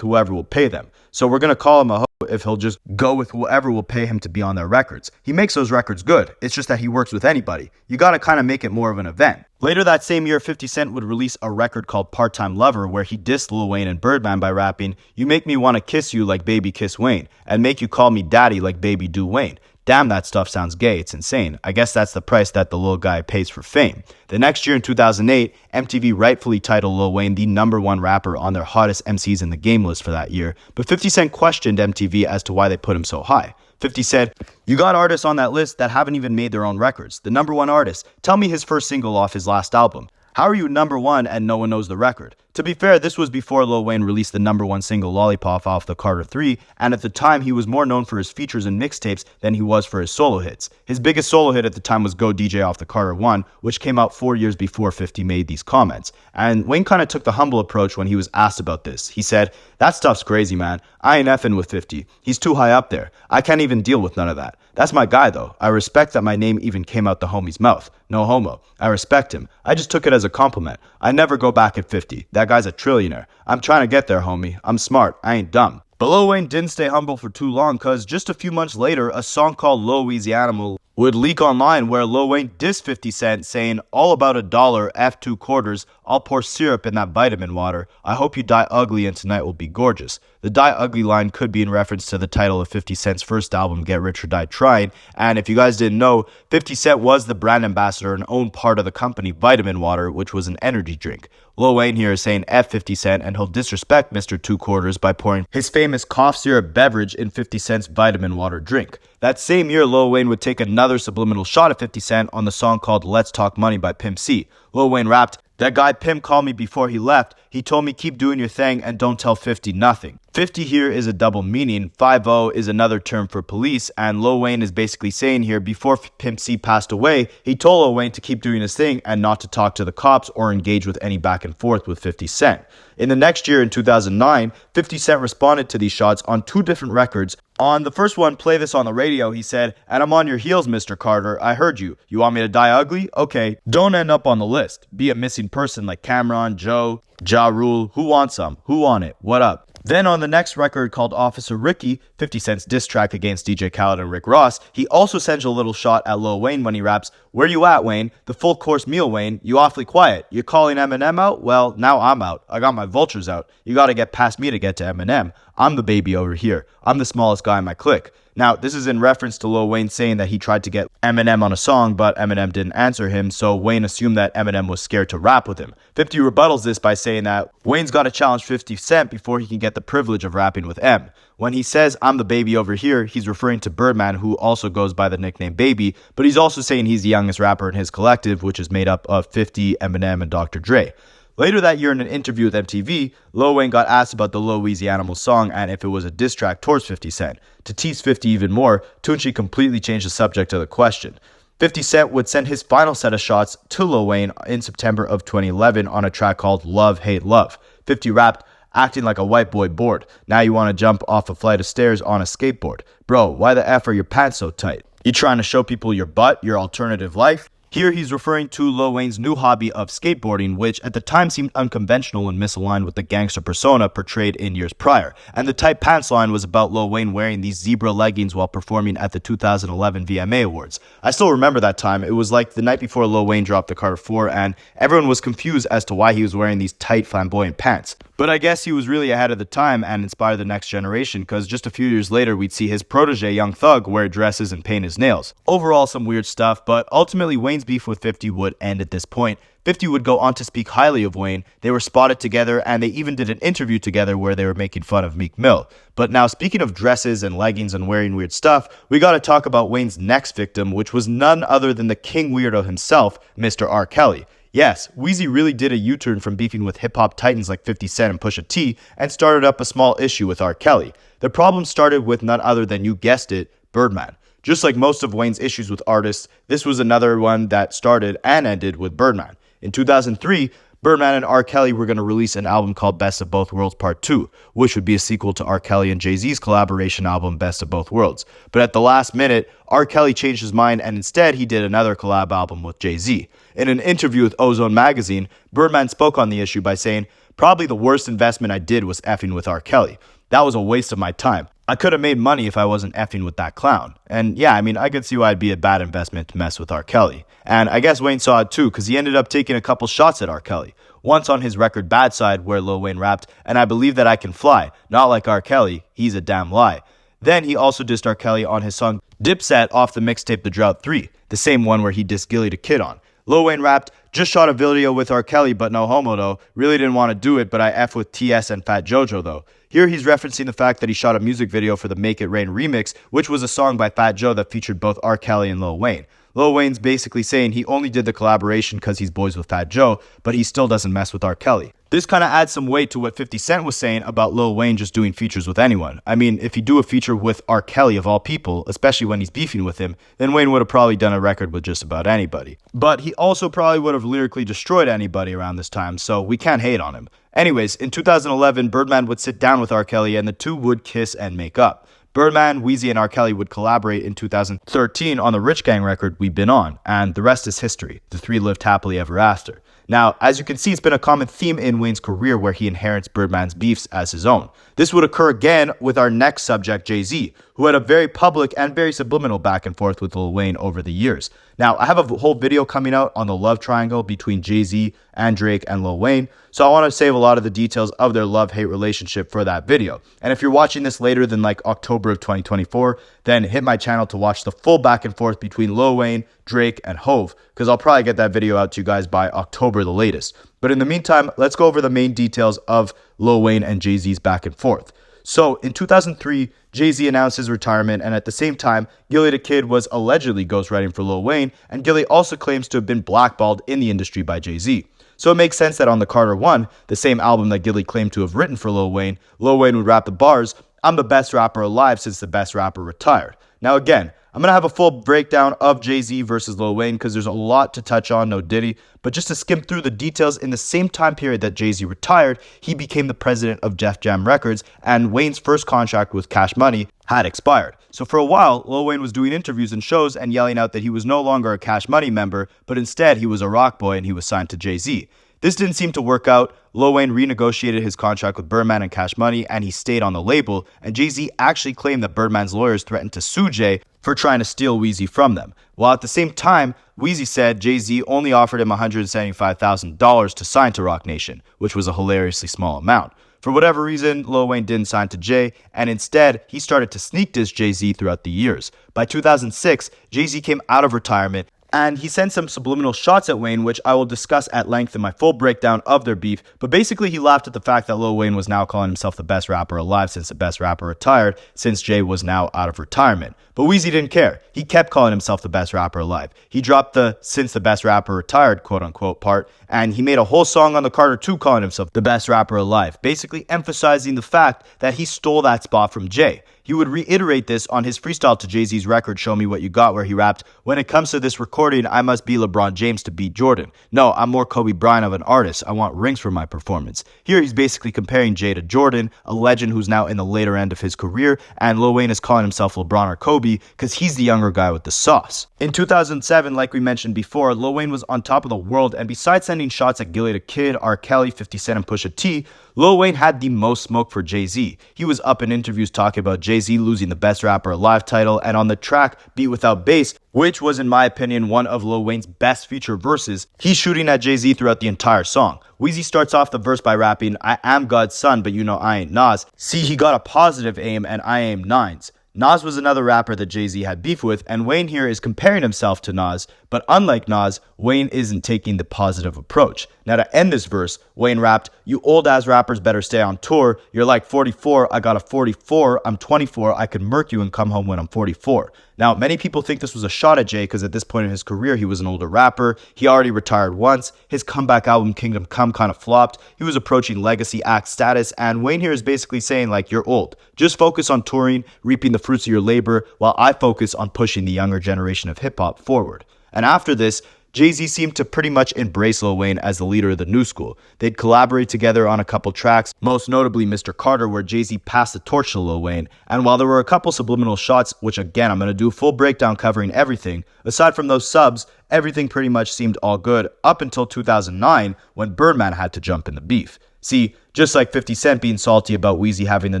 whoever will pay them. So we're going to call him a hoe if he'll just go with whoever will pay him to be on their records. He makes those records good. It's just that he works with anybody. You got to kind of make it more of an event. Later that same year, 50 Cent would release a record called Part-Time Lover where he dissed Lil Wayne and Birdman by rapping, "You make me want to kiss you like baby kiss Wayne, and make you call me daddy like baby do Wayne. Damn, that stuff sounds gay. It's insane. I guess that's the price that the little guy pays for fame." The next year in 2008, MTV rightfully titled Lil Wayne the #1 rapper on their hottest MCs in the game list for that year, but 50 Cent questioned MTV as to why they put him so high. 50 said, "You got artists on that list that haven't even made their own records. The #1 artist, tell me his first single off his last album. How are you #1 and no one knows the record?" To be fair, this was before Lil Wayne released the #1 single Lollipop off the Carter 3, and at the time he was more known for his features and mixtapes than he was for his solo hits. His biggest solo hit at the time was Go DJ off the Carter 1, which came out 4 years before 50 made these comments. And Wayne kind of took the humble approach when he was asked about this. He said, "That stuff's crazy, man. I ain't effing with 50. He's too high up there. I can't even deal with none of that. That's my guy though. I respect that my name even came out the homie's mouth. No homo. I respect him. I just took it as a compliment. I never go back at 50. That guy's a trillionaire. I'm trying to get there, homie. I'm smart. I ain't dumb." But Lil Wayne didn't stay humble for too long, cause just a few months later, a song called Lil Weezy Animal would leak online where Lil Wayne dissed 50 Cent saying, "All about $1, F2 quarters, I'll pour syrup in that vitamin water. I hope you die ugly and tonight will be gorgeous." The die ugly line could be in reference to the title of 50 Cent's first album, Get Rich or Die Trying, and if you guys didn't know, 50 Cent was the brand ambassador and owned part of the company Vitamin Water, which was an energy drink. Lil Wayne here is saying F 50 Cent, and he'll disrespect Mr. Two Quarters by pouring his famous cough syrup beverage in 50 Cent's Vitamin Water drink. That same year, Lil Wayne would take another subliminal shot at 50 Cent on the song called Let's Talk Money by Pimp C. Lil Wayne rapped, "That guy Pimp called me before he left. He told me keep doing your thing and don't tell 50 nothing." 50 here is a double meaning. 50 is another term for police, and Lil Wayne is basically saying here before Pimp C passed away, he told Lil Wayne to keep doing his thing and not to talk to the cops or engage with any back and forth with 50 Cent. In the next year, in 2009, 50 Cent responded to these shots on 2 different records. On the first one, "Play This on the Radio," he said, "And I'm on your heels, Mr. Carter. I heard you. You want me to die ugly? Okay. Don't end up on the list. Be a missing person like Cameron, Joe, Ja Rule. Who wants some? Who on it? What up?" Then on the next record called Officer Ricky, 50 Cent's diss track against DJ Khaled and Rick Ross, he also sends a little shot at Lil Wayne when he raps, "Where you at, Wayne? The full course meal, Wayne. You awfully quiet. You're calling Eminem out? Well, now I'm out. I got my vultures out. You gotta get past me to get to Eminem. I'm the baby over here. I'm the smallest guy in my clique." Now, this is in reference to Lil Wayne saying that he tried to get Eminem on a song, but Eminem didn't answer him, so Wayne assumed that Eminem was scared to rap with him. 50 rebuttals this by saying that Wayne's got to challenge 50 Cent before he can get the privilege of rapping with M. When he says, "I'm the baby over here," he's referring to Birdman, who also goes by the nickname Baby, but he's also saying he's the youngest rapper in his collective, which is made up of 50, Eminem, and Dr. Dre. Later that year in an interview with MTV, Lil Wayne got asked about the Lil Weezy Animals song and if it was a diss track towards 50 Cent. To tease 50 even more, Tunechi completely changed the subject of the question. 50 Cent would send his final set of shots to Lil Wayne in September of 2011 on a track called Love, Hate, Love. 50 rapped, "Acting like a white boy bored. Now you want to jump off a flight of stairs on a skateboard. Bro, why the F are your pants so tight? You trying to show people your butt, your alternative life?" Here he's referring to Lil Wayne's new hobby of skateboarding, which at the time seemed unconventional and misaligned with the gangster persona portrayed in years prior. And the tight pants line was about Lil Wayne wearing these zebra leggings while performing at the 2011 VMA Awards. I still remember that time. It was like the night before Lil Wayne dropped the Carter 4, and everyone was confused as to why he was wearing these tight flamboyant pants. But I guess he was really ahead of the time and inspired the next generation, because just a few years later we'd see his protege Young Thug wear dresses and paint his nails. Overall some weird stuff, but ultimately Wayne's beef with 50 would end at this point. 50 would go on to speak highly of Wayne. They were spotted together and they even did an interview together where they were making fun of Meek Mill. But now speaking of dresses and leggings and wearing weird stuff, we gotta talk about Wayne's next victim, which was none other than the king weirdo himself, Mr. R. Kelly. Yes, Weezy really did a U-turn from beefing with hip-hop titans like 50 Cent and Pusha T and started up a small issue with R. Kelly. The problem started with none other than, you guessed it, Birdman. Just like most of Wayne's issues with artists, this was another one that started and ended with Birdman. In 2003, Birdman and R. Kelly were going to release an album called Best of Both Worlds Part 2, which would be a sequel to R. Kelly and Jay-Z's collaboration album Best of Both Worlds. But at the last minute, R. Kelly changed his mind and instead he did another collab album with Jay-Z. In an interview with Ozone magazine, Birdman spoke on the issue by saying, "Probably the worst investment I did was effing with R. Kelly. That was a waste of my time. I could have made money if I wasn't effing with that clown." And yeah, I mean, I could see why it'd be a bad investment to mess with R. Kelly. And I guess Wayne saw it too, because he ended up taking a couple shots at R. Kelly. Once on his record Bad Side, where Lil Wayne rapped, "And I believe that I can fly, not like R. Kelly, he's a damn lie." Then he also dissed R. Kelly on his song Dipset off the mixtape The Drought 3, the same one where he dissed Gillie Da Kid on. Lil Wayne rapped, "Just shot a video with R. Kelly, but no homo though. Really didn't want to do it, but I F with TS and Fat Jojo though." Here he's referencing the fact that he shot a music video for the Make It Rain remix, which was a song by Fat Joe that featured both R. Kelly and Lil Wayne. Lil Wayne's basically saying he only did the collaboration because he's boys with Fat Joe, but he still doesn't mess with R. Kelly. This kind of adds some weight to what 50 Cent was saying about Lil Wayne just doing features with anyone. I mean, if you do a feature with R. Kelly of all people, especially when he's beefing with him, then Wayne would have probably done a record with just about anybody. But he also probably would have lyrically destroyed anybody around this time, so we can't hate on him. Anyways, in 2011, Birdman would sit down with R. Kelly and the two would kiss and make up. Birdman, Weezy, and R. Kelly would collaborate in 2013 on the Rich Gang record We've Been On, and the rest is history. The three lived happily ever after. Now, as you can see, it's been a common theme in Wayne's career where he inherits Birdman's beefs as his own. This would occur again with our next subject, Jay-Z, who had a very public and very subliminal back and forth with Lil Wayne over the years. Now, I have a whole video coming out on the love triangle between Jay-Z and Drake and Lil Wayne, so I want to save a lot of the details of their love-hate relationship for that video. And if you're watching this later than like October of 2024, then hit my channel to watch the full back and forth between Lil Wayne, Drake, and Hove, because I'll probably get that video out to you guys by October the latest. But in the meantime, let's go over the main details of Lil Wayne and Jay-Z's back and forth. So in 2003, Jay-Z announced his retirement, and at the same time, Gillie Da Kid was allegedly ghostwriting for Lil Wayne, and Gillie also claims to have been blackballed in the industry by Jay-Z. So it makes sense that on the Carter 1, the same album that Gillie claimed to have written for Lil Wayne would rap the bars, "I'm the best rapper alive since the best rapper retired." Now again, I'm going to have a full breakdown of Jay-Z versus Lil Wayne because there's a lot to touch on, no diddy. But just to skim through the details, in the same time period that Jay-Z retired, he became the president of Def Jam Records, and Wayne's first contract with Cash Money had expired. So for a while, Lil Wayne was doing interviews and shows and yelling out that he was no longer a Cash Money member, but instead he was a rock boy and he was signed to Jay-Z. This didn't seem to work out. Lil Wayne renegotiated his contract with Birdman and Cash Money, and he stayed on the label, and Jay-Z actually claimed that Birdman's lawyers threatened to sue Jay for trying to steal Weezy from them. While at the same time, Weezy said Jay-Z only offered him $175,000 to sign to Roc Nation, which was a hilariously small amount. For whatever reason, Lil Wayne didn't sign to Jay, and instead, he started to sneak diss Jay-Z throughout the years. By 2006, Jay-Z came out of retirement, and he sent some subliminal shots at Wayne, which I will discuss at length in my full breakdown of their beef. But basically, he laughed at the fact that Lil Wayne was now calling himself the best rapper alive since the best rapper retired, since Jay was now out of retirement. But Weezy didn't care. He kept calling himself the best rapper alive. He dropped the "since the best rapper retired" quote-unquote part, and he made a whole song on the Carter 2 calling himself the best rapper alive, basically emphasizing the fact that he stole that spot from Jay. He would reiterate this on his freestyle to Jay-Z's record Show Me What You Got, where he rapped, "When it comes to this recording, I must be LeBron James to beat Jordan. No, I'm more Kobe Bryant of an artist. I want rings for my performance." Here he's basically comparing Jay to Jordan, a legend who's now in the later end of his career, and Lil Wayne is calling himself LeBron or Kobe because he's the younger guy with the sauce. In 2007, like we mentioned before, Lil Wayne was on top of the world, and besides sending shots at Gillie Da Kid, R. Kelli, 50 Cent, and Pusha T, Lil Wayne had the most smoke for Jay-Z. He was up in interviews talking about Jay-Z losing the Best Rapper Alive title, and on the track Beat Without Bass, which was in my opinion one of Lil Wayne's best feature verses, he's shooting at Jay-Z throughout the entire song. Weezy starts off the verse by rapping, "I am God's son, but you know I ain't Nas. See, he got a positive aim and I aim nines." Nas was another rapper that Jay-Z had beef with, and Wayne here is comparing himself to Nas, but unlike Nas, Wayne isn't taking the positive approach. Now to end this verse, Wayne rapped, "You old ass rappers better stay on tour. You're like 44, I got a 44, I'm 24, I could murk you and come home when I'm 44. Now, many people think this was a shot at Jay because at this point in his career, he was an older rapper. He already retired once. His comeback album, Kingdom Come, kind of flopped. He was approaching legacy act status, and Wayne here is basically saying, like, you're old. Just focus on touring, reaping the fruits of your labor, while I focus on pushing the younger generation of hip-hop forward. And after this, Jay-Z seemed to pretty much embrace Lil Wayne as the leader of the new school. They'd collaborate together on a couple tracks, most notably Mr. Carter, where Jay-Z passed the torch to Lil Wayne. And while there were a couple subliminal shots, which again, I'm going to do a full breakdown covering everything, aside from those subs, everything pretty much seemed all good up until 2009 when Birdman had to jump in the beef. See, just like 50 Cent being salty about Weezy having the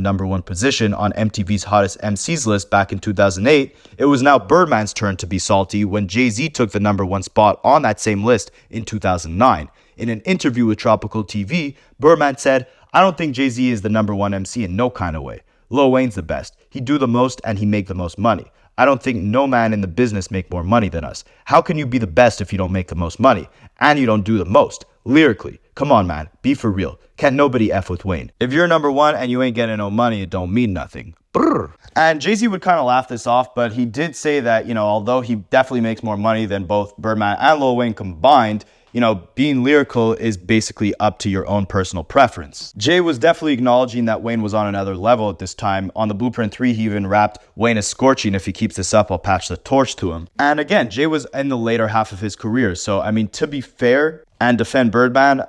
#1 position on MTV's Hottest MCs list back in 2008, it was now Birdman's turn to be salty when Jay-Z took the #1 spot on that same list in 2009. In an interview with Tropical TV, Birdman said, "I don't think Jay-Z is the #1 MC in no kind of way. Lil Wayne's the best. He do the most and he make the most money. I don't think no man in the business make more money than us. How can you be the best if you don't make the most money? And you don't do the most? Lyrically, come on man, be for real. Can't nobody F with Wayne. If you're #1 and you ain't getting no money, it don't mean nothing." Brr. And Jay-Z would kind of laugh this off, but he did say that, although he definitely makes more money than both Birdman and Lil Wayne combined, being lyrical is basically up to your own personal preference. Jay was definitely acknowledging that Wayne was on another level at this time. On the Blueprint 3, he even rapped, "Wayne is scorching. If he keeps this up, I'll patch the torch to him." And again, Jay was in the later half of his career. So, to be fair and defend Birdman,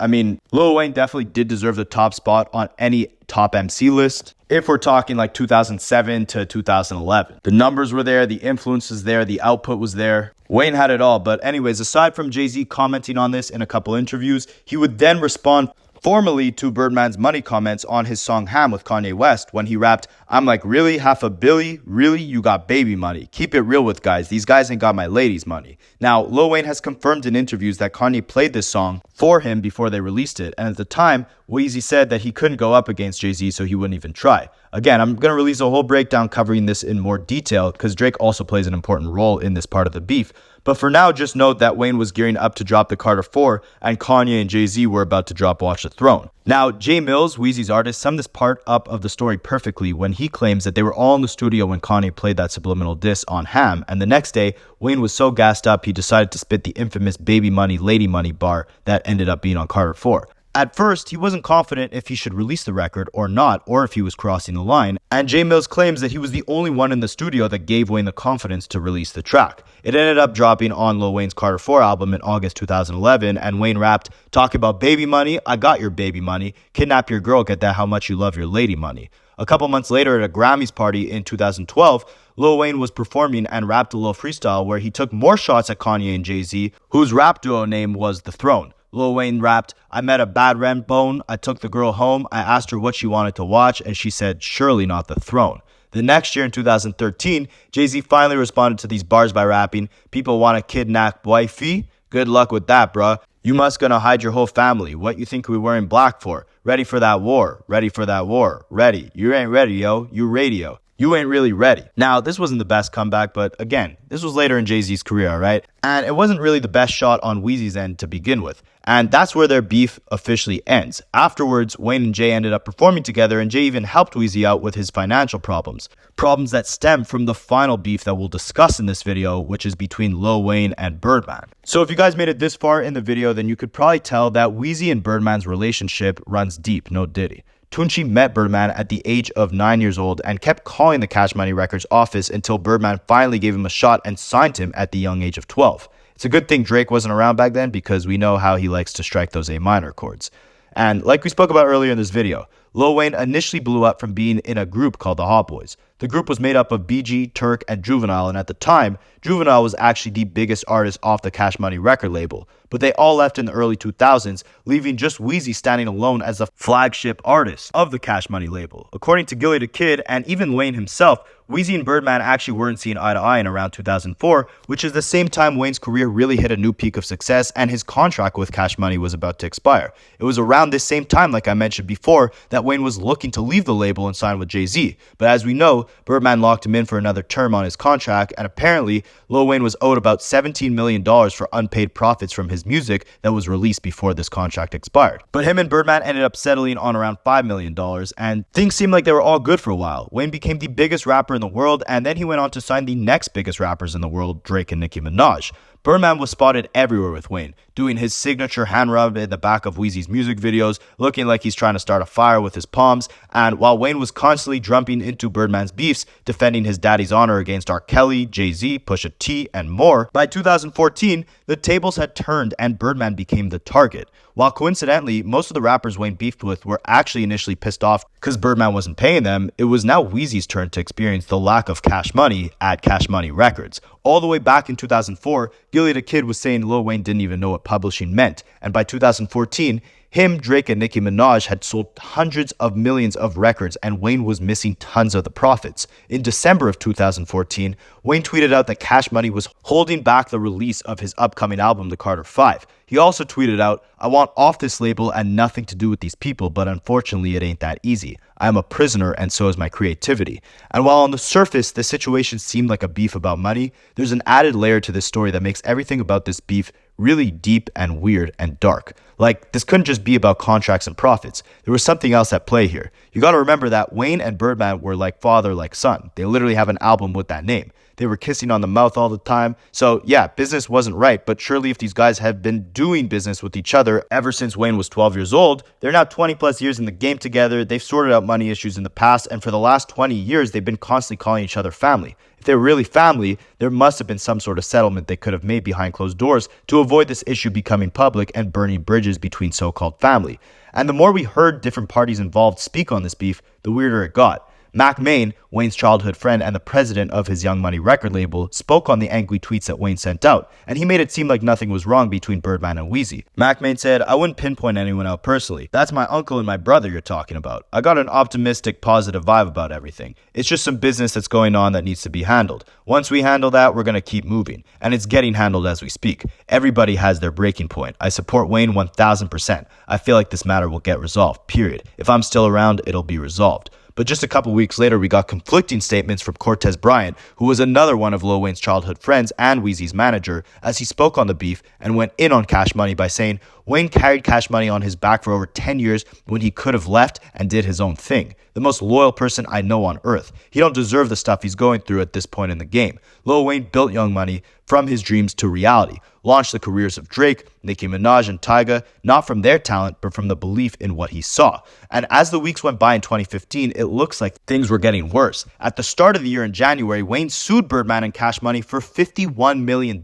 Lil Wayne definitely did deserve the top spot on any top MC list. If we're talking like 2007 to 2011. The numbers were there, the influence was there, the output was there. Wayne had it all. But anyways, aside from Jay-Z commenting on this in a couple interviews, he would then respond formally to Birdman's money comments on his song Ham with Kanye West when he rapped, "I'm like, really? $500 million? Really? You got baby money. Keep it real with guys. These guys ain't got my ladies' money." Now, Lil Wayne has confirmed in interviews that Kanye played this song for him before they released it. And at the time, Weezy said that he couldn't go up against Jay-Z, so he wouldn't even try. Again, I'm going to release a whole breakdown covering this in more detail because Drake also plays an important role in this part of the beef. But for now, just note that Wayne was gearing up to drop the Carter 4 and Kanye and Jay-Z were about to drop Watch the Throne. Now, Jay Mills, Weezy's artist, summed this part up of the story perfectly when he claims that they were all in the studio when Kanye played that subliminal diss on Ham, and the next day, Wayne was so gassed up he decided to spit the infamous Baby Money, Lady Money bar that ended up being on Carter 4. At first, he wasn't confident if he should release the record or not, or if he was crossing the line, and Jay Mills claims that he was the only one in the studio that gave Wayne the confidence to release the track. It ended up dropping on Lil Wayne's Carter 4 album in August 2011, and Wayne rapped, "Talk about baby money, I got your baby money. Kidnap your girl, get that how much you love your lady money." A couple months later at a Grammys party in 2012, Lil Wayne was performing and rapped a little freestyle where he took more shots at Kanye and Jay-Z, whose rap duo name was The Throne. Lil Wayne rapped, "I met a bad rent bone. I took the girl home. I asked her what she wanted to watch, and she said, surely not the throne." The next year in 2013, Jay-Z finally responded to these bars by rapping, "People want to kidnap wifey? Good luck with that, bruh. You must gonna hide your whole family. What you think we wearing black for? Ready for that war. Ready for that war. Ready. You ain't ready, yo. You radio. You ain't really ready." Now, this wasn't the best comeback, but again, this was later in Jay-Z's career, alright? And it wasn't really the best shot on Weezy's end to begin with. And that's where their beef officially ends. Afterwards, Wayne and Jay ended up performing together, and Jay even helped Weezy out with his financial problems. Problems that stem from the final beef that we'll discuss in this video, which is between Lil Wayne and Birdman. So if you guys made it this far in the video, then you could probably tell that Weezy and Birdman's relationship runs deep, no diddy. Tunchi met Birdman at the age of 9 years old and kept calling the Cash Money Records office until Birdman finally gave him a shot and signed him at the young age of 12. It's a good thing Drake wasn't around back then because we know how he likes to strike those A minor chords. And like we spoke about earlier in this video, Lil Wayne initially blew up from being in a group called the Hot Boys. The group was made up of BG, Turk, and Juvenile, and at the time, Juvenile was actually the biggest artist off the Cash Money record label. But they all left in the early 2000s, leaving just Weezy standing alone as the flagship artist of the Cash Money label. According to Gillie Da Kid and even Wayne himself, Weezy and Birdman actually weren't seeing eye to eye in around 2004, which is the same time Wayne's career really hit a new peak of success and his contract with Cash Money was about to expire. It was around this same time, like I mentioned before, that Wayne was looking to leave the label and sign with Jay-Z. But as we know, Birdman locked him in for another term on his contract, and apparently Lil Wayne was owed about $17 million for unpaid profits from his music that was released before this contract expired. But him and Birdman ended up settling on around $5 million, and things seemed like they were all good for a while. Wayne became the biggest rapper in the world, and then he went on to sign the next biggest rappers in the world, Drake and Nicki Minaj. Birdman was spotted everywhere with Wayne, doing his signature hand rub in the back of Weezy's music videos, looking like he's trying to start a fire with his palms, and while Wayne was constantly jumping into Birdman's beefs, defending his daddy's honor against R. Kelly, Jay-Z, Pusha T, and more, by 2014, the tables had turned and Birdman became the target. While coincidentally, most of the rappers Wayne beefed with were actually initially pissed off because Birdman wasn't paying them, it was now Weezy's turn to experience the lack of Cash Money at Cash Money Records. All the way back in 2004, Gillie Da Kid was saying Lil Wayne didn't even know what publishing meant, and by 2014, him, Drake, and Nicki Minaj had sold hundreds of millions of records and Wayne was missing tons of the profits. In December of 2014, Wayne tweeted out that Cash Money was holding back the release of his upcoming album, The Carter 5. He also tweeted out, "I want off this label and nothing to do with these people, but unfortunately it ain't that easy. I am a prisoner and so is my creativity." And while on the surface the situation seemed like a beef about money, there's an added layer to this story that makes everything about this beef really deep and weird and dark. Like, this couldn't just be about contracts and profits. There was something else at play here. You gotta remember that Wayne and Birdman were like father, like son. They literally have an album with that name. They were kissing on the mouth all the time. So yeah, business wasn't right, but surely if these guys have been doing business with each other ever since Wayne was 12 years old, they're now 20 plus years in the game together. They've sorted out money issues in the past, and for the last 20 years, they've been constantly calling each other family. If they were really family, there must have been some sort of settlement they could have made behind closed doors to avoid this issue becoming public and burning bridges between so-called family. And the more we heard different parties involved speak on this beef, the weirder it got. Mac Main, Wayne's childhood friend and the president of his Young Money record label, spoke on the angry tweets that Wayne sent out, and he made it seem like nothing was wrong between Birdman and Weezy. Mac Main said, "I wouldn't pinpoint anyone out personally. That's my uncle and my brother you're talking about. I got an optimistic, positive vibe about everything. It's just some business that's going on that needs to be handled. Once we handle that, we're gonna keep moving. And it's getting handled as we speak. Everybody has their breaking point. I support Wayne 1000%. I feel like this matter will get resolved, period. If I'm still around, it'll be resolved." But just a couple weeks later, we got conflicting statements from Cortez Bryant, who was another one of Lil Wayne's childhood friends and Weezy's manager, as he spoke on the beef and went in on Cash Money by saying Wayne carried Cash Money on his back for over 10 years when he could have left and did his own thing. The most loyal person I know on earth. He don't deserve the stuff he's going through at this point in the game. Lil Wayne built Young Money from his dreams to reality, launched the careers of Drake, Nicki Minaj, and Tyga, not from their talent, but from the belief in what he saw. And as the weeks went by in 2015, it looks like things were getting worse. At the start of the year in January, Wayne sued Birdman and Cash Money for $51 million,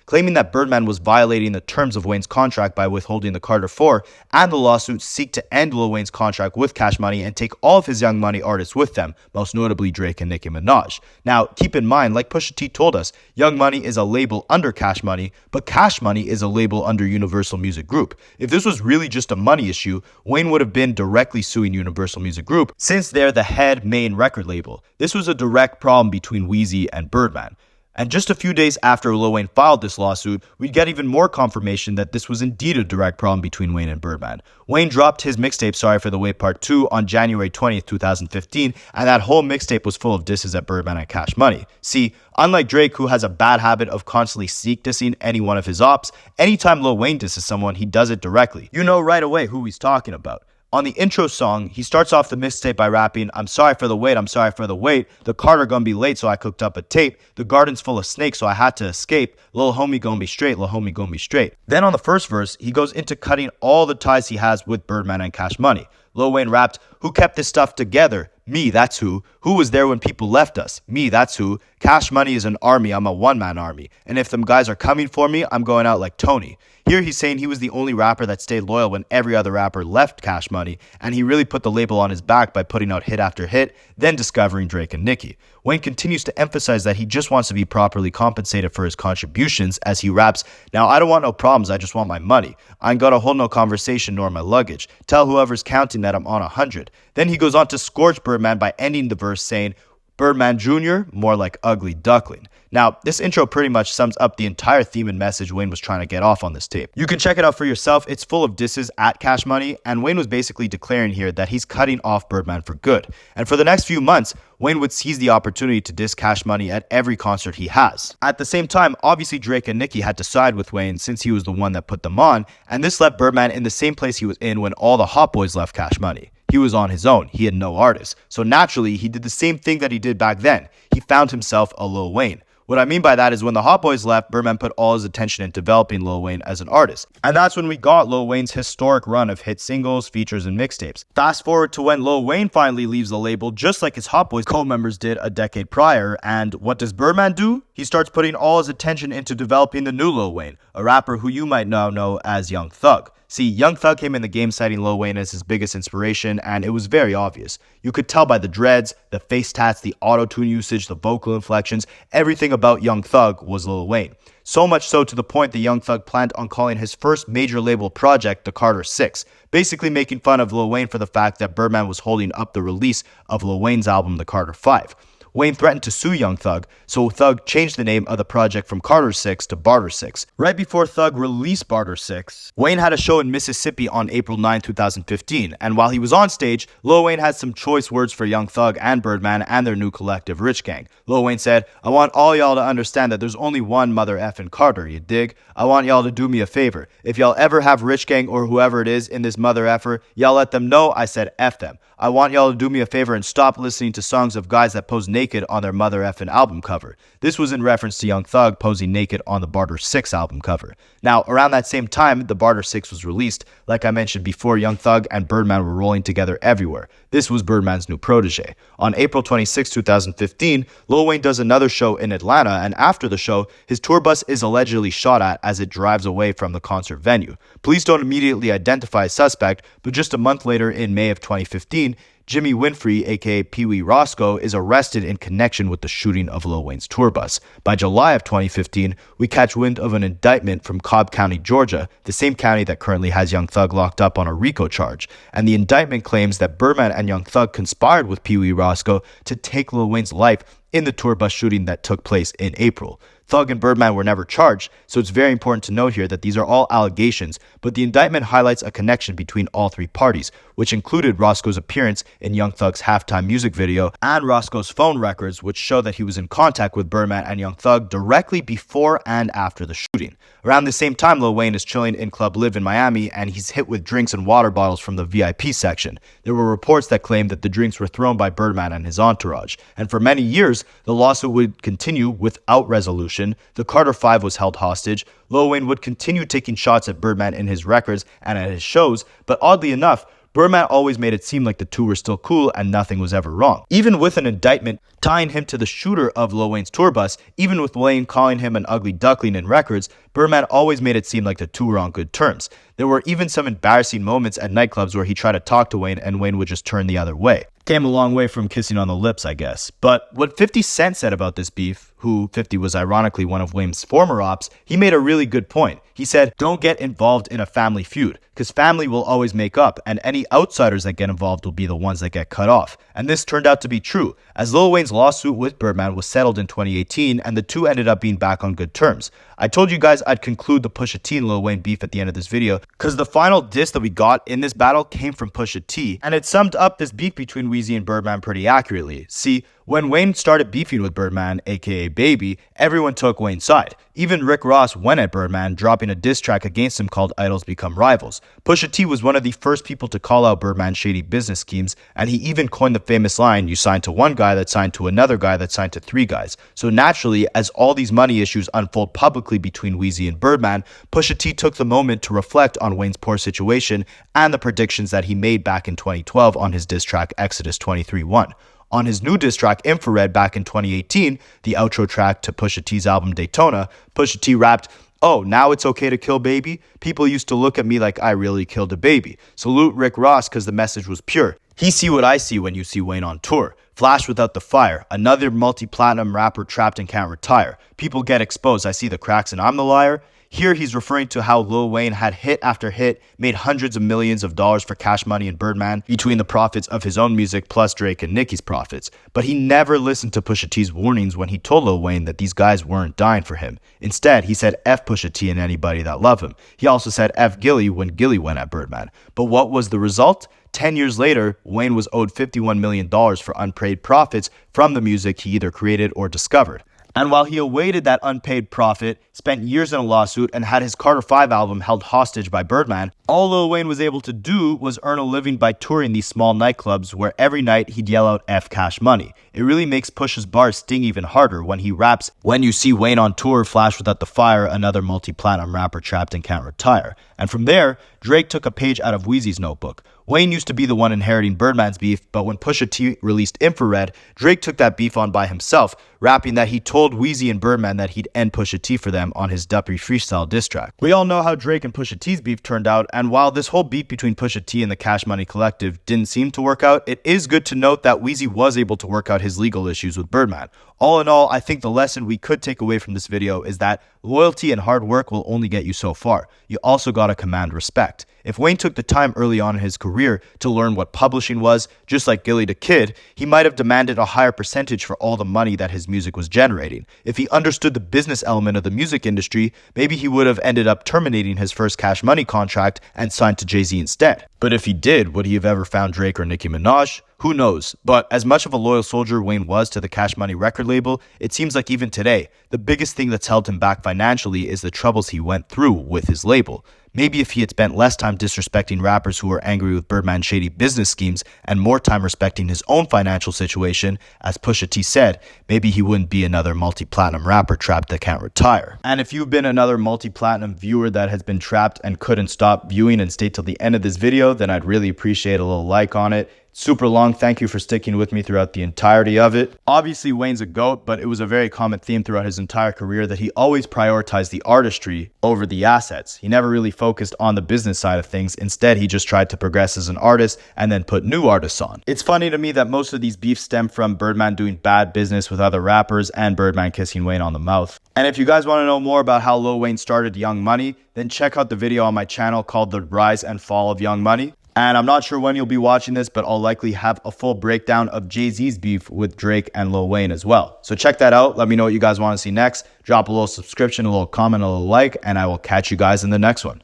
claiming that Birdman was violating the terms of Wayne's contract by withholding the Carter 4, and the lawsuits seek to end Lil Wayne's contract with Cash Money and take all of of his Young Money artists with them, most notably Drake and Nicki Minaj. Now, keep in mind, like Pusha T told us, Young Money is a label under Cash Money, but Cash Money is a label under Universal Music Group. If this was really just a money issue, Wayne would have been directly suing Universal Music Group, since they're the head main record label. This was a direct problem between Weezy and Birdman. And just a few days after Lil Wayne filed this lawsuit, we'd get even more confirmation that this was indeed a direct problem between Wayne and Birdman. Wayne dropped his mixtape Sorry for the Wait Part 2 on January 20th, 2015, and that whole mixtape was full of disses at Birdman and Cash Money. See, unlike Drake, who has a bad habit of constantly dissing any one of his ops, anytime Lil Wayne disses someone, he does it directly. You know right away who he's talking about. On the intro song, he starts off the mixtape by rapping, "I'm sorry for the wait, I'm sorry for the wait. The Carter gonna be late, so I cooked up a tape. The garden's full of snakes, so I had to escape. Lil homie gonna be straight, lil homie gonna be straight." Then on the first verse, he goes into cutting all the ties he has with Birdman and Cash Money. Lil Wayne rapped, "Who kept this stuff together? Me, that's who. Who was there when people left us? Me, that's who. Cash Money is an army, I'm a one-man army. And if them guys are coming for me, I'm going out like Tony." Here he's saying he was the only rapper that stayed loyal when every other rapper left Cash Money, and he really put the label on his back by putting out hit after hit, then discovering Drake and Nicki. Wayne continues to emphasize that he just wants to be properly compensated for his contributions as he raps, "Now I don't want no problems, I just want my money. I ain't gotta hold no conversation nor my luggage. Tell whoever's counting that I'm on 100. Then he goes on to scorch Birdman by ending the verse saying, "Birdman Jr., more like ugly duckling." Now, this intro pretty much sums up the entire theme and message Wayne was trying to get off on this tape. You can check it out for yourself. It's full of disses at Cash Money, and Wayne was basically declaring here that he's cutting off Birdman for good. And for the next few months, Wayne would seize the opportunity to diss Cash Money at every concert he has. At the same time, obviously Drake and Nicki had to side with Wayne since he was the one that put them on, and this left Birdman in the same place he was in when all the Hot Boys left Cash Money. He was on his own. He had no artist. So naturally, he did the same thing that he did back then. He found himself a Lil Wayne. What I mean by that is when the Hot Boys left, Birdman put all his attention in developing Lil Wayne as an artist. And that's when we got Lil Wayne's historic run of hit singles, features, and mixtapes. Fast forward to when Lil Wayne finally leaves the label, just like his Hot Boys co-members did a decade prior, and what does Birdman do? He starts putting all his attention into developing the new Lil Wayne, a rapper who you might now know as Young Thug. See, Young Thug came in the game citing Lil Wayne as his biggest inspiration, and it was very obvious. You could tell by the dreads, the face tats, the auto-tune usage, the vocal inflections, everything about Young Thug was Lil Wayne. So much so to the point that Young Thug planned on calling his first major label project the Carter 6, basically making fun of Lil Wayne for the fact that Birdman was holding up the release of Lil Wayne's album, the Carter 5. Wayne threatened to sue Young Thug, so Thug changed the name of the project from Carter 6 to Barter 6. Right before Thug released Barter 6, Wayne had a show in Mississippi on April 9, 2015, and while he was on stage, Lil Wayne had some choice words for Young Thug and Birdman and their new collective, Rich Gang. Lil Wayne said, "I want all y'all to understand that there's only one mother effing Carter, you dig? I want y'all to do me a favor. If y'all ever have Rich Gang or whoever it is in this mother effer, y'all let them know I said F them. I want y'all to do me a favor and stop listening to songs of guys that pose naked on their mother effing album cover." This was in reference to Young Thug posing naked on the Barter 6 album cover. Now, around that same time, the Barter 6 was released. Like I mentioned before, Young Thug and Birdman were rolling together everywhere. This was Birdman's new protege. On April 26, 2015, Lil Wayne does another show in Atlanta, and after the show, his tour bus is allegedly shot at as it drives away from the concert venue. Police don't immediately identify a suspect, but just a month later, in May of 2015, Jimmy Winfrey, aka Pee Wee Roscoe, is arrested in connection with the shooting of Lil Wayne's tour bus. By July of 2015, we catch wind of an indictment from Cobb County, Georgia, the same county that currently has Young Thug locked up on a RICO charge. And the indictment claims that Birdman and Young Thug conspired with Pee Wee Roscoe to take Lil Wayne's life in the tour bus shooting that took place in April. Thug and Birdman were never charged, so it's very important to note here that these are all allegations, but the indictment highlights a connection between all three parties, which included Roscoe's appearance in Young Thug's halftime music video and Roscoe's phone records, which show that he was in contact with Birdman and Young Thug directly before and after the shooting. Around the same time, Lil Wayne is chilling in Club Live in Miami, and he's hit with drinks and water bottles from the VIP section. There were reports that claimed that the drinks were thrown by Birdman and his entourage, and for many years, the lawsuit would continue without resolution. The Carter 5 was held hostage. Lil Wayne would continue taking shots at Birdman in his records and at his shows, but oddly enough, Birdman always made it seem like the two were still cool and nothing was ever wrong. Even with an indictment tying him to the shooter of Lil Wayne's tour bus, even with Wayne calling him an ugly duckling in records, Birdman always made it seem like the two were on good terms. There were even some embarrassing moments at nightclubs where he tried to talk to Wayne and Wayne would just turn the other way. Came a long way from kissing on the lips, I guess. But what 50 Cent said about this beef, who 50 was ironically one of Wayne's former ops, he made a really good point. He said, don't get involved in a family feud, because family will always make up, and any outsiders that get involved will be the ones that get cut off. And this turned out to be true, as Lil Wayne's lawsuit with Birdman was settled in 2018, and the two ended up being back on good terms. I told you guys I'd conclude the Pusha T and Lil Wayne beef at the end of this video, because the final diss that we got in this battle came from Pusha T, and it summed up this beef between Weezy and Birdman pretty accurately. See, when Wayne started beefing with Birdman, aka Baby, everyone took Wayne's side. Even Rick Ross went at Birdman, dropping a diss track against him called Idols Become Rivals. Pusha T was one of the first people to call out Birdman's shady business schemes, and he even coined the famous line, you signed to one guy that signed to another guy that signed to three guys. So naturally, as all these money issues unfold publicly between Weezy and Birdman, Pusha T took the moment to reflect on Wayne's poor situation and the predictions that he made back in 2012 on his diss track Exodus 23:1. On his new diss track Infrared back in 2018, the outro track to Pusha T's album Daytona, Pusha T rapped, "Oh, now it's okay to kill baby? People used to look at me like I really killed a baby. Salute Rick Ross because the message was pure. He see what I see when you see Wayne on tour. Flash without the fire. Another multi-platinum rapper trapped and can't retire. People get exposed. I see the cracks and I'm the liar." Here he's referring to how Lil Wayne had hit after hit, made hundreds of millions of dollars for Cash Money and Birdman between the profits of his own music plus Drake and Nicki's profits. But he never listened to Pusha T's warnings when he told Lil Wayne that these guys weren't dying for him. Instead, he said F Pusha T and anybody that love him. He also said F Gillie when Gillie went at Birdman. But what was the result? 10 years later, Wayne was owed $51 million for unpaid profits from the music he either created or discovered. And while he awaited that unpaid profit, spent years in a lawsuit, and had his Carter 5 album held hostage by Birdman, all Lil Wayne was able to do was earn a living by touring these small nightclubs where every night he'd yell out F Cash Money. It really makes Pusha's bars sting even harder when he raps, "When you see Wayne on tour, flash without the fire, another multi-platinum rapper trapped and can't retire." And from there, Drake took a page out of Weezy's notebook. Wayne used to be the one inheriting Birdman's beef, but when Pusha T released Infrared, Drake took that beef on by himself, rapping that he told Weezy and Birdman that he'd end Pusha T for them on his Duppy freestyle diss track. We all know how Drake and Pusha T's beef turned out, and while this whole beef between Pusha T and the Cash Money Collective didn't seem to work out, it is good to note that Weezy was able to work out his legal issues with Birdman. All in all, I think the lesson we could take away from this video is that loyalty and hard work will only get you so far. You also gotta command respect. If Wayne took the time early on in his career to learn what publishing was, just like Gillie Da Kid, he might have demanded a higher percentage for all the money that his music was generating. If he understood the business element of the music industry, maybe he would have ended up terminating his first Cash Money contract and signed to Jay-Z instead. But if he did, would he have ever found Drake or Nicki Minaj? Who knows? But as much of a loyal soldier Wayne was to the Cash Money record label, it seems like even today, the biggest thing that's held him back financially is the troubles he went through with his label. Maybe if he had spent less time disrespecting rappers who were angry with Birdman's shady business schemes and more time respecting his own financial situation, as Pusha T said, maybe he wouldn't be another multi-platinum rapper trapped that can't retire. And if you've been another multi-platinum viewer that has been trapped and couldn't stop viewing and stay till the end of this video, then I'd really appreciate a little like on it. Super long. Thank you for sticking with me throughout the entirety of it. Obviously, Wayne's a GOAT, but it was a very common theme throughout his entire career that he always prioritized the artistry over the assets. He never really focused on the business side of things. Instead, he just tried to progress as an artist and then put new artists on. It's funny to me that most of these beefs stem from Birdman doing bad business with other rappers and Birdman kissing Wayne on the mouth. And if you guys want to know more about how Lil Wayne started Young Money, then check out the video on my channel called The Rise and Fall of Young Money. And I'm not sure when you'll be watching this, but I'll likely have a full breakdown of Jay-Z's beef with Drake and Lil Wayne as well. So check that out. Let me know what you guys want to see next. Drop a little subscription, a little comment, a little like, and I will catch you guys in the next one.